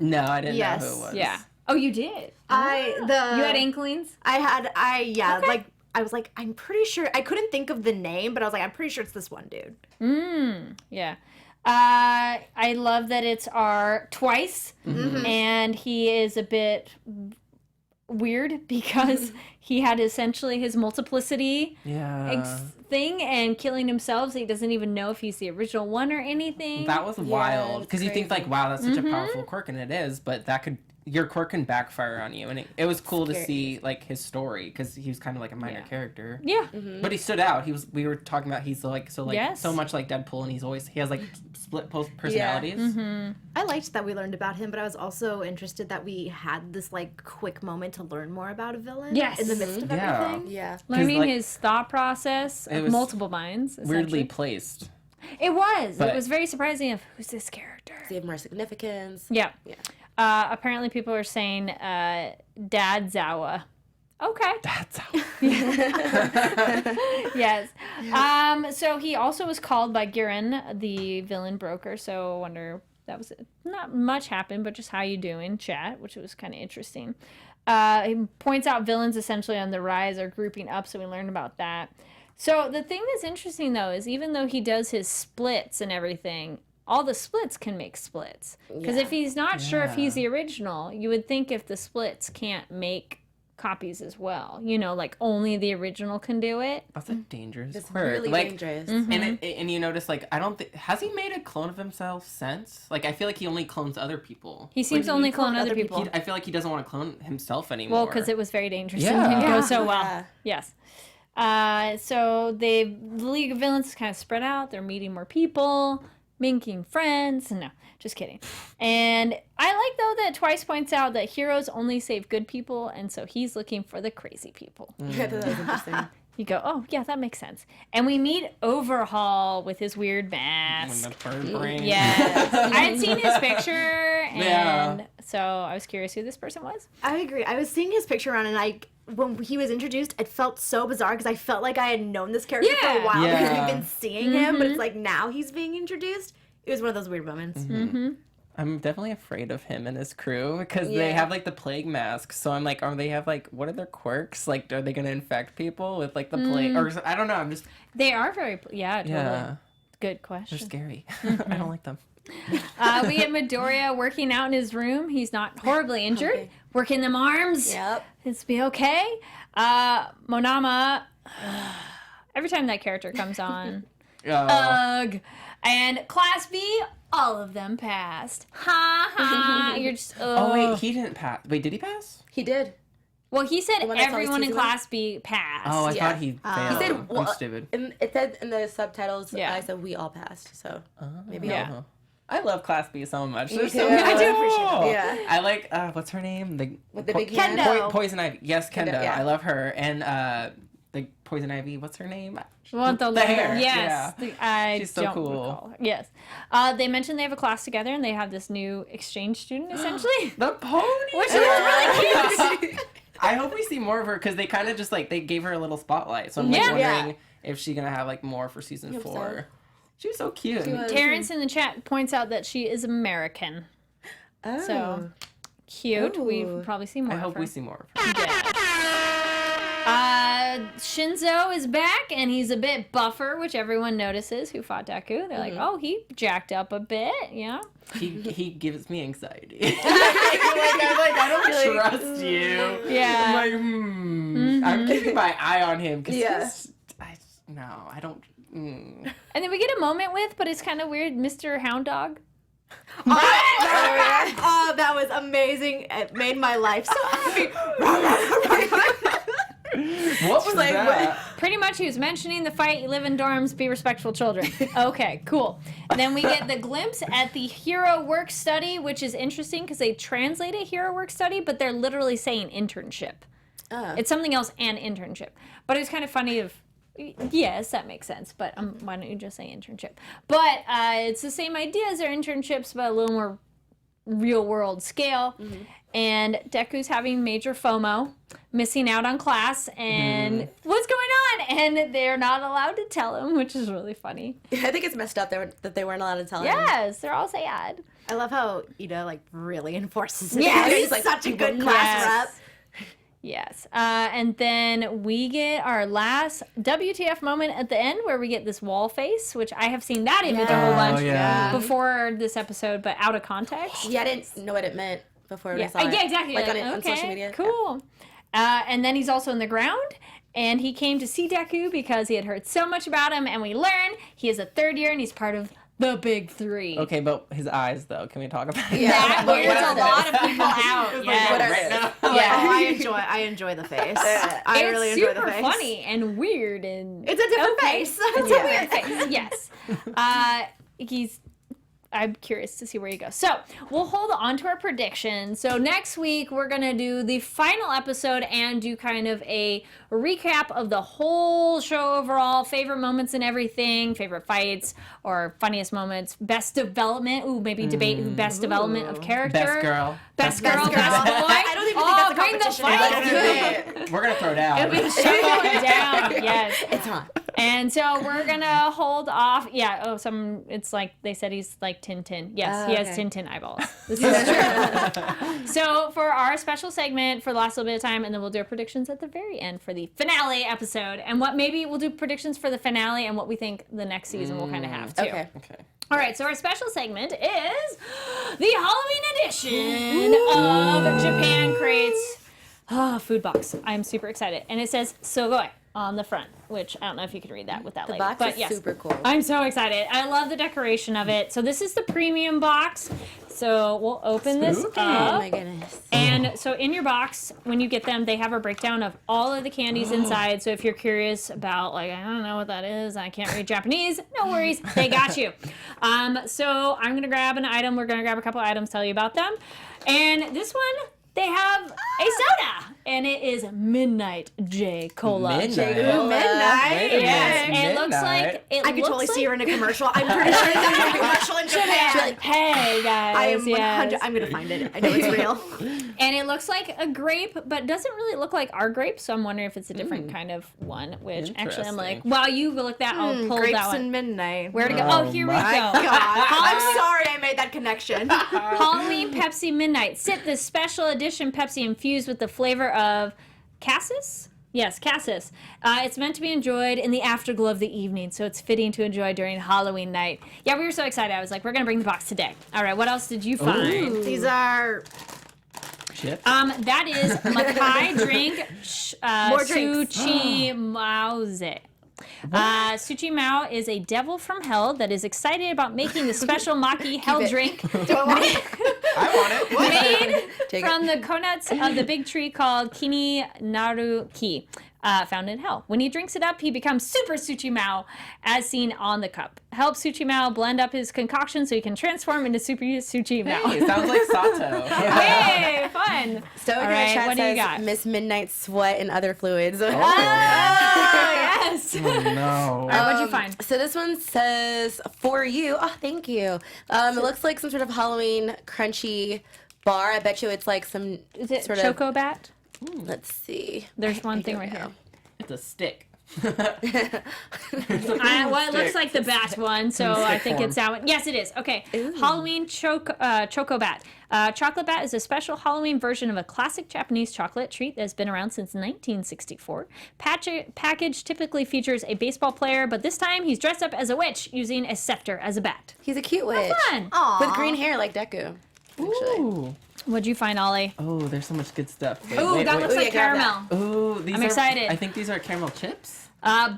[SPEAKER 5] No, I didn't
[SPEAKER 3] Yes.
[SPEAKER 5] know who it was.
[SPEAKER 1] Yeah. Oh, you did? You
[SPEAKER 3] You
[SPEAKER 1] had inklings?
[SPEAKER 3] like I was like, I'm pretty sure I couldn't think of the name, but I was like, I'm pretty sure it's this one dude.
[SPEAKER 1] Yeah. I love that it's our twice, and he is a bit weird because he had essentially his multiplicity
[SPEAKER 5] Yeah.
[SPEAKER 1] thing and killing himself, so he doesn't even know if he's the original one or anything.
[SPEAKER 5] That was wild
[SPEAKER 4] it's
[SPEAKER 5] because you think like,
[SPEAKER 4] crazy.
[SPEAKER 5] wow, that's such a powerful quirk, and it is, but that could your quirk can backfire on you, and it was cool to
[SPEAKER 4] Scary.
[SPEAKER 5] see like his story because he was kind of like a minor character.
[SPEAKER 1] Yeah.
[SPEAKER 5] But he stood out. We were talking about he's like
[SPEAKER 1] Yes.
[SPEAKER 5] so much like Deadpool, and he has like split personalities.
[SPEAKER 3] I liked that we learned about him, but I was also interested that we had this like quick moment to learn more about a villain.
[SPEAKER 1] Yes.
[SPEAKER 3] In the midst of
[SPEAKER 5] Yeah.
[SPEAKER 3] everything.
[SPEAKER 4] Yeah.
[SPEAKER 1] Learning
[SPEAKER 5] like,
[SPEAKER 1] his thought process
[SPEAKER 5] it
[SPEAKER 1] of
[SPEAKER 5] was
[SPEAKER 1] multiple minds.
[SPEAKER 5] Weirdly
[SPEAKER 1] essentially.
[SPEAKER 5] placed.
[SPEAKER 1] It was.
[SPEAKER 5] But-
[SPEAKER 1] It was very surprising of who's this character.
[SPEAKER 4] They have more significance.
[SPEAKER 1] Yeah.
[SPEAKER 4] Yeah.
[SPEAKER 1] Apparently people are saying Dad Zawa. Okay.
[SPEAKER 5] That's how.
[SPEAKER 1] Yes. So he also was called by Girin, the villain broker. So I wonder, that was not much happened, but just how you doing, chat, which was kind of interesting. He points out villains essentially on the rise are grouping up, so we learned about that. So the thing that's interesting though is even though he does his splits and everything, all the splits can make splits. Because if he's not sure if he's the original, you would think if the splits can't make copies as well, you know, like only the original can do it.
[SPEAKER 5] That's a dangerous
[SPEAKER 4] It's
[SPEAKER 5] quirk.
[SPEAKER 4] really
[SPEAKER 5] like,
[SPEAKER 4] dangerous.
[SPEAKER 5] And you notice like I don't think has he made a clone of himself since? Like I feel like he only clones other people.
[SPEAKER 1] He seems to only clone other
[SPEAKER 3] other
[SPEAKER 1] people.
[SPEAKER 5] I feel like he doesn't want to clone himself anymore.
[SPEAKER 1] Well, because it was very dangerous
[SPEAKER 5] Yeah.
[SPEAKER 1] and didn't go so well.
[SPEAKER 4] Yeah.
[SPEAKER 1] Yes. So the League of Villains is kind of spread out. They're meeting more people, making friends. No, just kidding. And I like, though, that Twice points out that heroes only save good people, and so he's looking for the crazy people.
[SPEAKER 4] I thought that was interesting.
[SPEAKER 1] You go, oh, yeah, that makes sense. And we meet Overhaul with his weird
[SPEAKER 5] When
[SPEAKER 1] mask.
[SPEAKER 5] the bird brain.
[SPEAKER 1] Yes. I had seen his picture, and
[SPEAKER 5] Yeah.
[SPEAKER 1] so I was curious who this person was.
[SPEAKER 3] I agree. I was seeing his picture around, and when he was introduced, it felt so bizarre because I felt like I had known this character for
[SPEAKER 1] Yeah.
[SPEAKER 3] a while because
[SPEAKER 5] Yeah.
[SPEAKER 3] we've been seeing him, but it's like now he's being introduced. It was one of those weird moments.
[SPEAKER 5] I'm definitely afraid of him and his crew because they have like the plague mask. So I'm like, they have like, what are their quirks? Like, are they gonna infect people with like the plague? Or I don't know. I'm just
[SPEAKER 1] They are very, totally.
[SPEAKER 5] yeah,
[SPEAKER 1] Good
[SPEAKER 5] they're
[SPEAKER 1] question.
[SPEAKER 5] scary. I don't like them.
[SPEAKER 1] We get Midoriya working out in his room. He's not horribly injured.
[SPEAKER 4] Okay.
[SPEAKER 1] Working them arms.
[SPEAKER 4] Yep.
[SPEAKER 1] It's be okay. Monama. Every time that character comes on. Ugh. And Class B, all of them passed. Ha ha. You're just.
[SPEAKER 5] Oh wait, he didn't pass. Wait, did he pass?
[SPEAKER 4] He did.
[SPEAKER 1] Well, he said
[SPEAKER 4] The one that's always
[SPEAKER 1] everyone in
[SPEAKER 4] teasing them?
[SPEAKER 1] Class B passed.
[SPEAKER 5] Oh, I
[SPEAKER 4] Yeah.
[SPEAKER 5] thought he failed.
[SPEAKER 4] He said,
[SPEAKER 5] I'm
[SPEAKER 4] well,
[SPEAKER 5] stupid.
[SPEAKER 4] It said in the subtitles,
[SPEAKER 1] Yeah.
[SPEAKER 4] I said we all passed. So maybe
[SPEAKER 1] Yeah.
[SPEAKER 4] I'll.
[SPEAKER 5] I love Class B so much. They're
[SPEAKER 4] Me
[SPEAKER 5] so
[SPEAKER 4] too.
[SPEAKER 5] cool.
[SPEAKER 4] I do
[SPEAKER 3] appreciate
[SPEAKER 4] it. Yeah.
[SPEAKER 5] I like what's her name?
[SPEAKER 4] With the big hand.
[SPEAKER 3] Kendo.
[SPEAKER 5] Poison Ivy. Yes, Kendo.
[SPEAKER 4] Kendo, yeah.
[SPEAKER 5] I love her. And the Poison Ivy. What's her name?
[SPEAKER 1] Want the
[SPEAKER 5] hair.
[SPEAKER 1] Yes.
[SPEAKER 5] Yeah.
[SPEAKER 1] I
[SPEAKER 5] She's so
[SPEAKER 1] don't
[SPEAKER 5] cool.
[SPEAKER 1] recall. Yes. They mentioned they have a class together and they have this new exchange student, essentially.
[SPEAKER 5] The pony.
[SPEAKER 1] Which is really cute.
[SPEAKER 5] I hope we see more of her because they kind of just like they gave her a little spotlight. So I'm like
[SPEAKER 1] Yeah.
[SPEAKER 5] wondering if she's gonna have like more for season
[SPEAKER 4] Hope so.
[SPEAKER 5] 4. She was so cute.
[SPEAKER 4] She was.
[SPEAKER 1] Terrence in the chat points out that she is American.
[SPEAKER 4] Oh.
[SPEAKER 1] So cute. We
[SPEAKER 4] Ooh.
[SPEAKER 1] probably see more
[SPEAKER 5] I
[SPEAKER 1] of
[SPEAKER 5] hope
[SPEAKER 1] her.
[SPEAKER 5] we see more of her.
[SPEAKER 1] Shinzo is back and he's a bit buffer, which everyone notices who fought Deku. They're like, oh, he jacked up a bit, yeah.
[SPEAKER 5] He gives me anxiety. I don't trust you.
[SPEAKER 1] Yeah.
[SPEAKER 5] I'm like, I'm keeping my eye on him because
[SPEAKER 4] Yeah.
[SPEAKER 5] I don't.
[SPEAKER 1] And then we get a moment with, but it's kind of weird, Mr. Hound Dog.
[SPEAKER 3] Oh, that was amazing. It made my life so happy.
[SPEAKER 5] What was
[SPEAKER 4] like,
[SPEAKER 5] that?
[SPEAKER 1] Pretty much he was mentioning the fight, you live in dorms, be respectful children. Okay, cool. And then we get the glimpse at the hero work study, which is interesting because they translate it hero work study, but they're literally saying internship.
[SPEAKER 4] Oh.
[SPEAKER 1] It's something else and internship. But it's kind of funny yes, that makes sense, but why don't you just say internship? But it's the same idea as their internships, but a little more real world scale. And Deku's having major FOMO, missing out on class, and what's going on? And they're not allowed to tell him, which is really funny.
[SPEAKER 4] I think it's messed up that they weren't allowed to tell him.
[SPEAKER 1] Yes, they're all sad.
[SPEAKER 3] I love how Ida like really enforces it.
[SPEAKER 1] Yes.
[SPEAKER 3] He's like such a good class rep.
[SPEAKER 1] Yes. And then we get our last WTF moment at the end where we get this wall face, which I have seen that image a whole bunch
[SPEAKER 5] yeah.
[SPEAKER 1] before this episode, but out of context.
[SPEAKER 4] Yeah, I didn't know what it meant before we
[SPEAKER 1] Yeah,
[SPEAKER 4] saw it.
[SPEAKER 1] yeah, exactly.
[SPEAKER 4] Like
[SPEAKER 1] Like,
[SPEAKER 4] on social media.
[SPEAKER 1] Cool. And then he's also in the ground, and he came to see Deku because he had heard so much about him, and we learn he is a third year, and he's part of the big three.
[SPEAKER 5] Okay, but his eyes though. Can we talk about
[SPEAKER 1] That
[SPEAKER 5] that?
[SPEAKER 1] weirds a lot of people out. Yes.
[SPEAKER 3] I enjoy the face. I
[SPEAKER 1] It's
[SPEAKER 3] really enjoy the
[SPEAKER 1] super
[SPEAKER 3] face.
[SPEAKER 1] funny and weird and
[SPEAKER 3] It's a different face.
[SPEAKER 1] It's a weird face. Yes. I'm curious to see where he goes. So we'll hold on to our predictions. So next week we're gonna do the final episode and do kind of a recap of the whole show overall, favorite moments and everything, favorite fights or funniest moments, best development. Ooh, maybe debate who best development of character.
[SPEAKER 5] Best girl.
[SPEAKER 1] Best girl, best boy.
[SPEAKER 3] I don't even think that's a
[SPEAKER 1] bring the
[SPEAKER 3] competition.
[SPEAKER 1] fight.
[SPEAKER 5] We're gonna throw down.
[SPEAKER 1] It'll be showing down. Yes.
[SPEAKER 4] It's on.
[SPEAKER 1] And so we're gonna hold off. Yeah. It's like they said he's like Tintin. Yes, he has Tintin eyeballs. This is true. So for our special segment for the last little bit of time, and then we'll do our predictions at the very end for the finale episode. And maybe we'll do predictions for the finale and what we think the next season will kind of have too.
[SPEAKER 4] Okay.
[SPEAKER 1] All right, so our special segment is the Halloween edition of Japan Crates food box. I'm super excited. And it says Sugoi on the front, which I don't know if you can read that with that label.
[SPEAKER 4] Box
[SPEAKER 1] But
[SPEAKER 4] is
[SPEAKER 1] yes,
[SPEAKER 4] super cool.
[SPEAKER 1] I'm so excited. I love the decoration of it. So this is the premium box. So we'll open this up.
[SPEAKER 4] Oh my goodness.
[SPEAKER 1] And so in your box, when you get them, they have a breakdown of all of the candies inside. So if you're curious about, like, I don't know what that is, I can't read Japanese, no worries, they got you. So I'm going to grab an item. We're going to grab a couple items, tell you about them. And this one, they have a soda, and it is Midnight J Cola.
[SPEAKER 3] Midnight.
[SPEAKER 1] Yes,
[SPEAKER 5] Midnight.
[SPEAKER 1] it looks like
[SPEAKER 3] I could totally see her in a commercial. I'm pretty sure that's a commercial in Japan.
[SPEAKER 1] Hey guys,
[SPEAKER 3] I am 100.
[SPEAKER 1] yes.
[SPEAKER 3] I'm gonna find it. I know it's real.
[SPEAKER 1] And it looks like a grape, but doesn't really look like our grape. So I'm wondering if it's a different kind of one. Which actually, I'm like, while you look that, I'll pull
[SPEAKER 3] Grapes
[SPEAKER 1] that one.
[SPEAKER 3] and Midnight.
[SPEAKER 1] Where to go? Oh, here we go.
[SPEAKER 3] God, I'm sorry I made that connection.
[SPEAKER 1] Halloween Pepsi Midnight. Sip this special edition Pepsi infused with the flavor of cassis. Yes, cassis. It's meant to be enjoyed in the afterglow of the evening, so it's fitting to enjoy during Halloween night. Yeah, we were so excited. I was like, we're going to bring the box today. All right, what else did you find?
[SPEAKER 3] These are
[SPEAKER 5] Chips?
[SPEAKER 1] That is Makai drink
[SPEAKER 3] More drinks.
[SPEAKER 1] Suchi Mauze. Suchi Mao is a devil from hell that is excited about making the special Maki hell drink
[SPEAKER 5] I want it.
[SPEAKER 1] made from the coconuts of the big tree called Kini Naruki, found in hell. When he drinks it up, he becomes Super Suchi Mao, as seen on the cup. Help Suchi Mao blend up his concoction so he can transform into Super Suchi Mao.
[SPEAKER 5] Hey, sounds like Sato.
[SPEAKER 1] Hey, fun!
[SPEAKER 4] So
[SPEAKER 1] All
[SPEAKER 4] in
[SPEAKER 1] right,
[SPEAKER 4] the chat
[SPEAKER 1] what do you
[SPEAKER 4] says
[SPEAKER 1] got?
[SPEAKER 4] Miss Midnight sweat and other fluids.
[SPEAKER 1] Oh, yes!
[SPEAKER 5] Oh, no.
[SPEAKER 1] All right, what'd you find?
[SPEAKER 4] So this one says, for you. Oh, thank you. It looks like some sort of Halloween crunchy bar. I bet you it's like some
[SPEAKER 1] Is it
[SPEAKER 4] sort
[SPEAKER 1] Choco Bat?
[SPEAKER 4] Let's see.
[SPEAKER 1] There's one thing right here.
[SPEAKER 5] It's a stick.
[SPEAKER 1] It looks like the bat one, so
[SPEAKER 5] Stick
[SPEAKER 1] I think
[SPEAKER 5] form.
[SPEAKER 1] it's that one. Yes, it is. Okay. Halloween Choco Bat. Chocolate Bat is a special Halloween version of a classic Japanese chocolate treat that has been around since 1964. Package typically features a baseball player, but this time he's dressed up as a witch using a scepter as a bat.
[SPEAKER 4] He's a cute witch.
[SPEAKER 1] Fun.
[SPEAKER 4] With green hair like Deku. Actually.
[SPEAKER 5] Ooh.
[SPEAKER 1] What'd you find, Ollie?
[SPEAKER 5] Oh, there's so much good stuff. Wait,
[SPEAKER 1] Ooh,
[SPEAKER 5] wait,
[SPEAKER 1] that
[SPEAKER 5] wait.
[SPEAKER 1] looks like
[SPEAKER 4] yeah, grab
[SPEAKER 1] caramel.
[SPEAKER 5] Ooh, these
[SPEAKER 1] I'm
[SPEAKER 5] are,
[SPEAKER 1] excited.
[SPEAKER 5] I think these are caramel chips.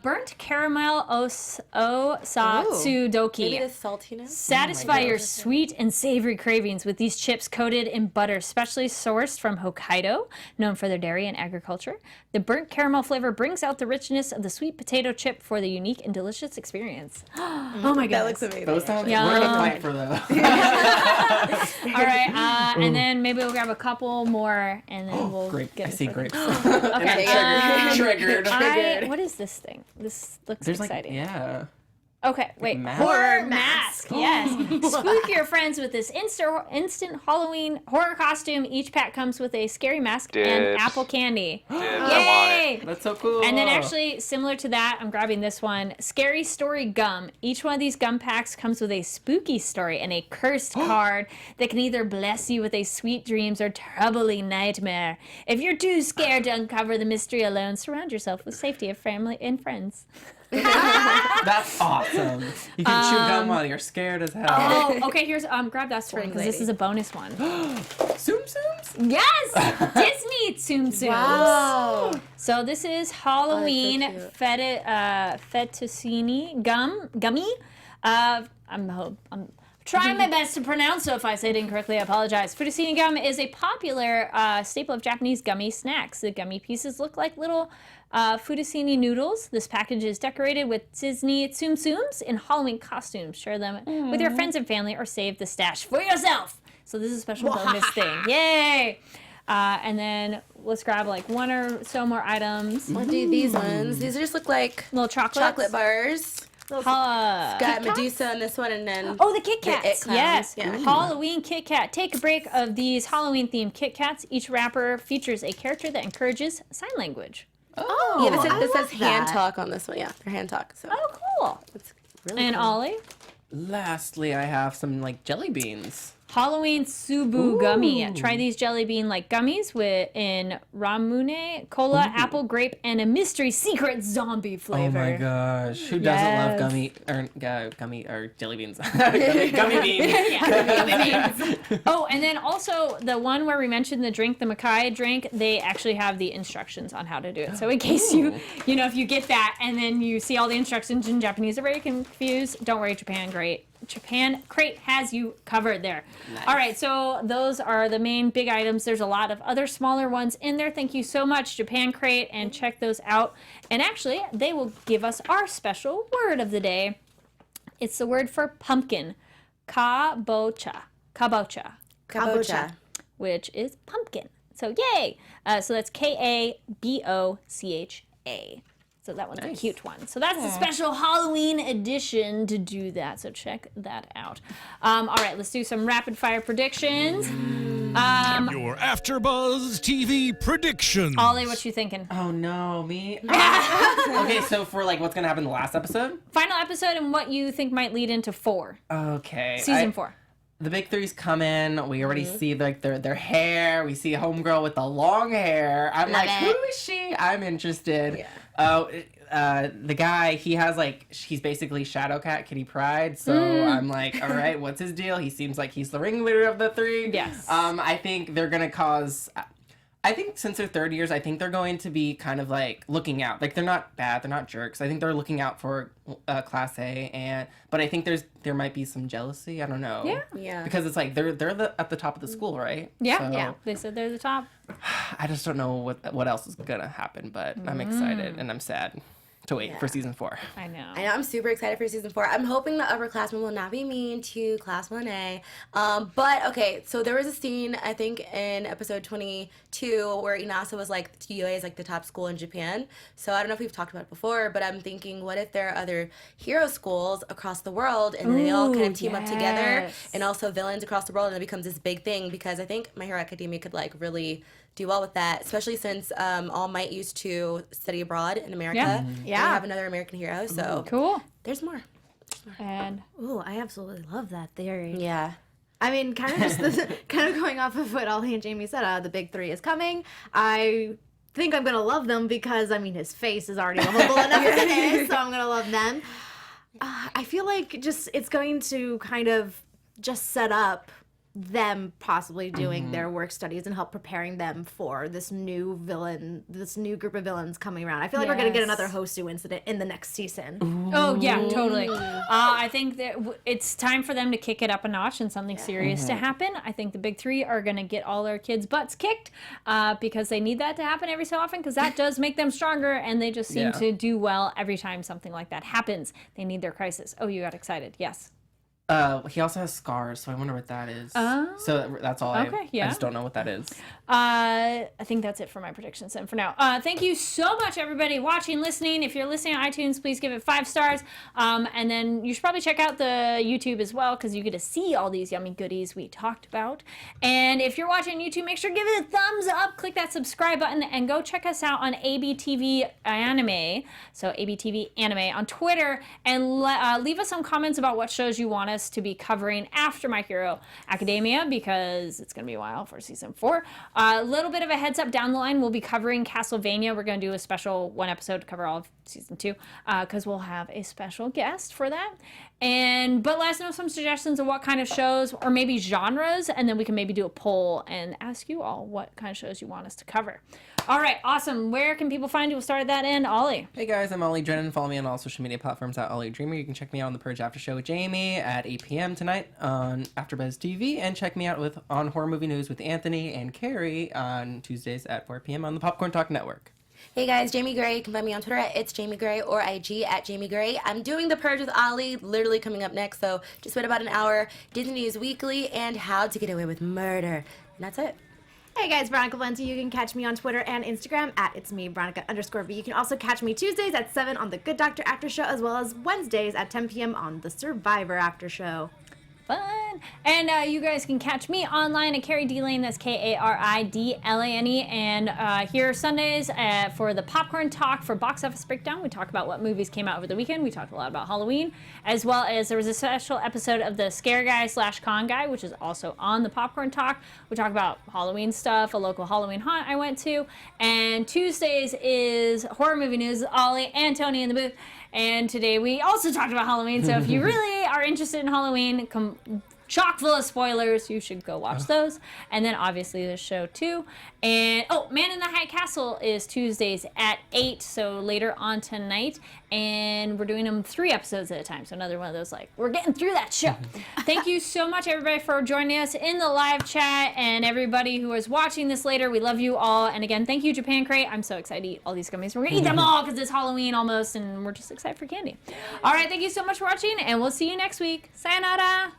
[SPEAKER 1] Burnt caramel osatsudoki.
[SPEAKER 4] Maybe the saltiness.
[SPEAKER 1] Satisfy your sweet and savory cravings with these chips coated in butter, specially sourced from Hokkaido, known for their dairy and agriculture. The burnt caramel flavor brings out the richness of the sweet potato chip for the unique and delicious experience. Oh my god.
[SPEAKER 4] That looks amazing.
[SPEAKER 5] Those sound.
[SPEAKER 1] Yum.
[SPEAKER 5] We're gonna fight for those.
[SPEAKER 1] All right, and then maybe we'll grab a couple more, and then we'll
[SPEAKER 5] Grape.
[SPEAKER 1] get
[SPEAKER 5] I see
[SPEAKER 1] into it.
[SPEAKER 5] grapes.
[SPEAKER 1] Okay.
[SPEAKER 5] Triggered.
[SPEAKER 1] What is this thing? This looks
[SPEAKER 5] There's
[SPEAKER 1] exciting.
[SPEAKER 5] like, yeah.
[SPEAKER 1] Okay, wait.
[SPEAKER 5] mask?
[SPEAKER 1] Horror mask. Yes. Spook your friends with this instant Halloween horror costume. Each pack comes with a scary mask and
[SPEAKER 6] Dibs.
[SPEAKER 1] apple candy.
[SPEAKER 6] Dibs, I want
[SPEAKER 1] Yay!
[SPEAKER 6] it.
[SPEAKER 5] That's so cool.
[SPEAKER 1] And then actually, similar to that, I'm grabbing this one. Scary Story Gum. Each one of these gum packs comes with a spooky story and a cursed card that can either bless you with a sweet dreams or troubling nightmare. If you're too scared to uncover the mystery alone, surround yourself with safety of family and friends.
[SPEAKER 5] That's awesome. You can chew gum while you're scared as hell.
[SPEAKER 1] Oh, okay, here's, grab that one, because this is a bonus one.
[SPEAKER 5] Tsum Tsums?
[SPEAKER 1] Yes! Disney Tsum Tsums.
[SPEAKER 4] Wow.
[SPEAKER 1] So this is Halloween
[SPEAKER 4] cute.
[SPEAKER 1] fettuccine gummy. I'm trying my best to pronounce, so if I say it incorrectly, I apologize. Fettuccine gum is a popular staple of Japanese gummy snacks. The gummy pieces look like little fettuccine noodles. This package is decorated with Disney tsum tsums in Halloween costumes. Share them with your friends and family or save the stash for yourself. So this is a special bonus thing. Yay! And then let's grab like one or so more items.
[SPEAKER 4] We'll do these ones. These just look like
[SPEAKER 1] Little chocolates.
[SPEAKER 4] chocolate bars. Got Medusa on this one, and then
[SPEAKER 1] the Kit Kats.
[SPEAKER 4] It Clowns.
[SPEAKER 1] Yes.
[SPEAKER 4] Yeah.
[SPEAKER 1] Halloween Kit Kat. Take a break of these Halloween-themed Kit Kats. Each wrapper features a character that encourages sign language.
[SPEAKER 3] Oh,
[SPEAKER 4] yeah, this
[SPEAKER 3] I
[SPEAKER 4] says
[SPEAKER 3] love
[SPEAKER 4] hand
[SPEAKER 3] that.
[SPEAKER 4] talk on this one. Yeah, they're hand talk. So
[SPEAKER 1] Oh, cool.
[SPEAKER 4] it's really
[SPEAKER 1] And
[SPEAKER 4] cool.
[SPEAKER 1] Ollie?
[SPEAKER 5] Lastly, I have some like jelly beans.
[SPEAKER 1] Halloween Subu Gummy. Try these jelly bean like gummies in ramune, cola, apple, grape, and a mystery secret zombie flavor.
[SPEAKER 5] Oh my gosh, who doesn't love gummy or jelly beans? gummy beans.
[SPEAKER 1] Oh, and then also the one where we mentioned the drink, the Makai drink, they actually have the instructions on how to do it. So in case if you get that and then you see all the instructions in Japanese are very confused, don't worry, Japan Crate has you covered there.
[SPEAKER 5] Nice.
[SPEAKER 1] All right, so those are the main big items. There's a lot of other smaller ones in there. Thank you so much, Japan Crate, and check those out. And actually, they will give us our special word of the day. It's the word for pumpkin, kabocha,
[SPEAKER 4] Kabocha.
[SPEAKER 1] which is pumpkin. So yay! So that's Kabocha. So that one's a cute one. So that's a special Halloween edition to do that. So check that out. All right, let's do some rapid fire predictions.
[SPEAKER 7] Your AfterBuzz TV predictions.
[SPEAKER 1] Ollie, what you thinking?
[SPEAKER 5] Oh no, me? Okay, so for like what's gonna happen in the last episode?
[SPEAKER 1] Final episode and what you think might lead into 4.
[SPEAKER 5] Okay.
[SPEAKER 1] Season 4.
[SPEAKER 5] The big three's coming. We already see like their hair. We see a homegirl with the long hair. I'm
[SPEAKER 4] Love
[SPEAKER 5] like,
[SPEAKER 4] it.
[SPEAKER 5] who is she? I'm interested.
[SPEAKER 4] Yeah.
[SPEAKER 5] The guy, he's basically Shadowcat Kitty Pryde. So I'm like, all right, what's his deal? He seems like he's the ringleader of the 3.
[SPEAKER 1] Yes.
[SPEAKER 5] I think they're gonna cause. I think since they're third years, I think they're going to be kind of like looking out. Like they're not bad, they're not jerks. I think they're looking out for Class A, but I think there might be some jealousy. I don't know.
[SPEAKER 1] Yeah.
[SPEAKER 4] Yeah.
[SPEAKER 5] Because it's like they're at the top of the school, right?
[SPEAKER 1] Yeah,
[SPEAKER 5] So,
[SPEAKER 1] yeah. They said they're the top.
[SPEAKER 5] I just don't know what else is gonna happen, but I'm excited and I'm sad to wait for season 4.
[SPEAKER 1] I know.
[SPEAKER 4] I know, I'm super excited for season 4. I'm hoping the upperclassmen will not be mean to Class 1A. But, okay, so there was a scene, I think, in episode 22 where Inasa was like, the UA is like the top school in Japan. So I don't know if we've talked about it before, but I'm thinking, what if there are other hero schools across the world and they all kind of team up together and also villains across the world and it becomes this big thing? Because I think My Hero Academia could like really do well with that, especially since All Might used to study abroad in America.
[SPEAKER 1] Yeah.
[SPEAKER 4] And we have another American hero, so
[SPEAKER 1] Cool.
[SPEAKER 4] there's more.
[SPEAKER 1] And
[SPEAKER 3] Ooh, I absolutely love that theory.
[SPEAKER 4] Yeah.
[SPEAKER 3] I mean, kind of just kind of going off of what Ollie and Jaimi said, the big 3 is coming. I think I'm gonna love them because I mean his face is already lovable enough as it is, so I'm gonna love them. I feel like it's going to kind of just set up them possibly doing their work studies and help preparing them for this new group of villains coming around. I feel like we're gonna get another Hosu incident in the next season.
[SPEAKER 1] oh yeah, totally. I think that it's time for them to kick it up a notch and something serious to happen. I think the big 3 are gonna get all their kids' butts kicked because they need that to happen every so often because that does make them stronger and they just seem to do well every time something like that happens. They need their crisis. Oh, you got excited. Yes.
[SPEAKER 5] He also has scars, so I wonder what that is.
[SPEAKER 1] Oh.
[SPEAKER 5] So that's all.
[SPEAKER 1] Okay,
[SPEAKER 5] I
[SPEAKER 1] yeah.
[SPEAKER 5] just don't know what that is.
[SPEAKER 1] I think that's it for my predictions then for now. Thank you so much, everybody, watching, listening. If you're listening on iTunes, please give it 5 stars. And then you should probably check out the YouTube as well because you get to see all these yummy goodies we talked about. And if you're watching YouTube, make sure to give it a thumbs up, click that subscribe button, and go check us out on ABTV Anime, so ABTV Anime on Twitter, and leave us some comments about what shows you want us to be covering after My Hero Academia because it's going to be a while for season 4. A little bit of a heads up down the line, we'll be covering Castlevania. We're going to do a special 1 episode to cover all of season 2 because we'll have a special guest for that. But let us know some suggestions of what kind of shows or maybe genres, and then we can maybe do a poll and ask you all what kind of shows you want us to cover. All right, awesome. Where can people find you? We'll start at that end. Ollie.
[SPEAKER 5] Hey guys, I'm Ollie Drennan. Follow me on all social media platforms at Ollie Dreamer. You can check me out on the Purge After Show with Jaimi at 8 p.m. tonight on AfterBuzz TV, and check me out on Horror Movie News with Anthony and Kari on Tuesdays at 4 p.m. on the Popcorn Talk Network.
[SPEAKER 4] Hey guys, Jaimi Gray. You can find me on Twitter at It's Jaimi Gray or IG at Jaimi Gray. I'm doing The Purge with Ollie, literally coming up next, so just wait about an hour. Disney News Weekly and How to Get Away with Murder. And that's it.
[SPEAKER 3] Hey guys, Veronica Valencia. You can catch me on Twitter and Instagram at It's Me, Veronica_V. You can also catch me Tuesdays at 7 on The Good Doctor After Show, as well as Wednesdays at 10 p.m. on The Survivor After Show.
[SPEAKER 1] Fun. And you guys can catch me online at Kari D Lane. That's KARIDLANE. And here Sundays for the Popcorn Talk for Box Office Breakdown. We talk about what movies came out over the weekend. We talked a lot about Halloween, as well as there was a special episode of the Scare Guy / Con Guy, which is also on the Popcorn Talk. We talk about Halloween stuff, a local Halloween haunt I went to. And Tuesdays is Horror Movie News, Ollie and Tony in the booth. And today we also talked about Halloween, so if you really are interested in Halloween, chock full of spoilers, you should go watch those. And then obviously the show too. And Man in the High Castle is Tuesdays at 8, so later on tonight. And we're doing them 3 episodes at a time, so another one of those, like, we're getting through that show. Thank you so much, everybody, for joining us in the live chat, and everybody who is watching this later. We love you all. And again, thank you, Japan Crate. I'm so excited to eat all these gummies. We're gonna eat them all because it's Halloween almost, and we're just excited for candy. All right, thank you so much for watching, and we'll see you next week. Sayonara!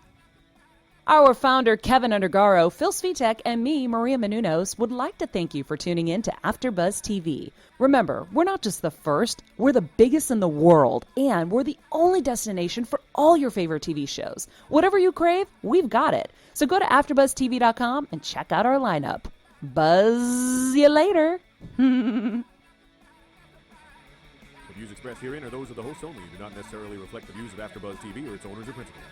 [SPEAKER 2] Our founder, Keven Undergaro, Phil Svitek, and me, Maria Menounos, would like to thank you for tuning in to AfterBuzz TV. Remember, we're not just the first, we're the biggest in the world, and we're the only destination for all your favorite TV shows. Whatever you crave, we've got it. So go to AfterBuzzTV.com and check out our lineup. Buzz you later.
[SPEAKER 8] The views expressed herein are those of the hosts only and do not necessarily reflect the views of AfterBuzz TV or its owners or principals.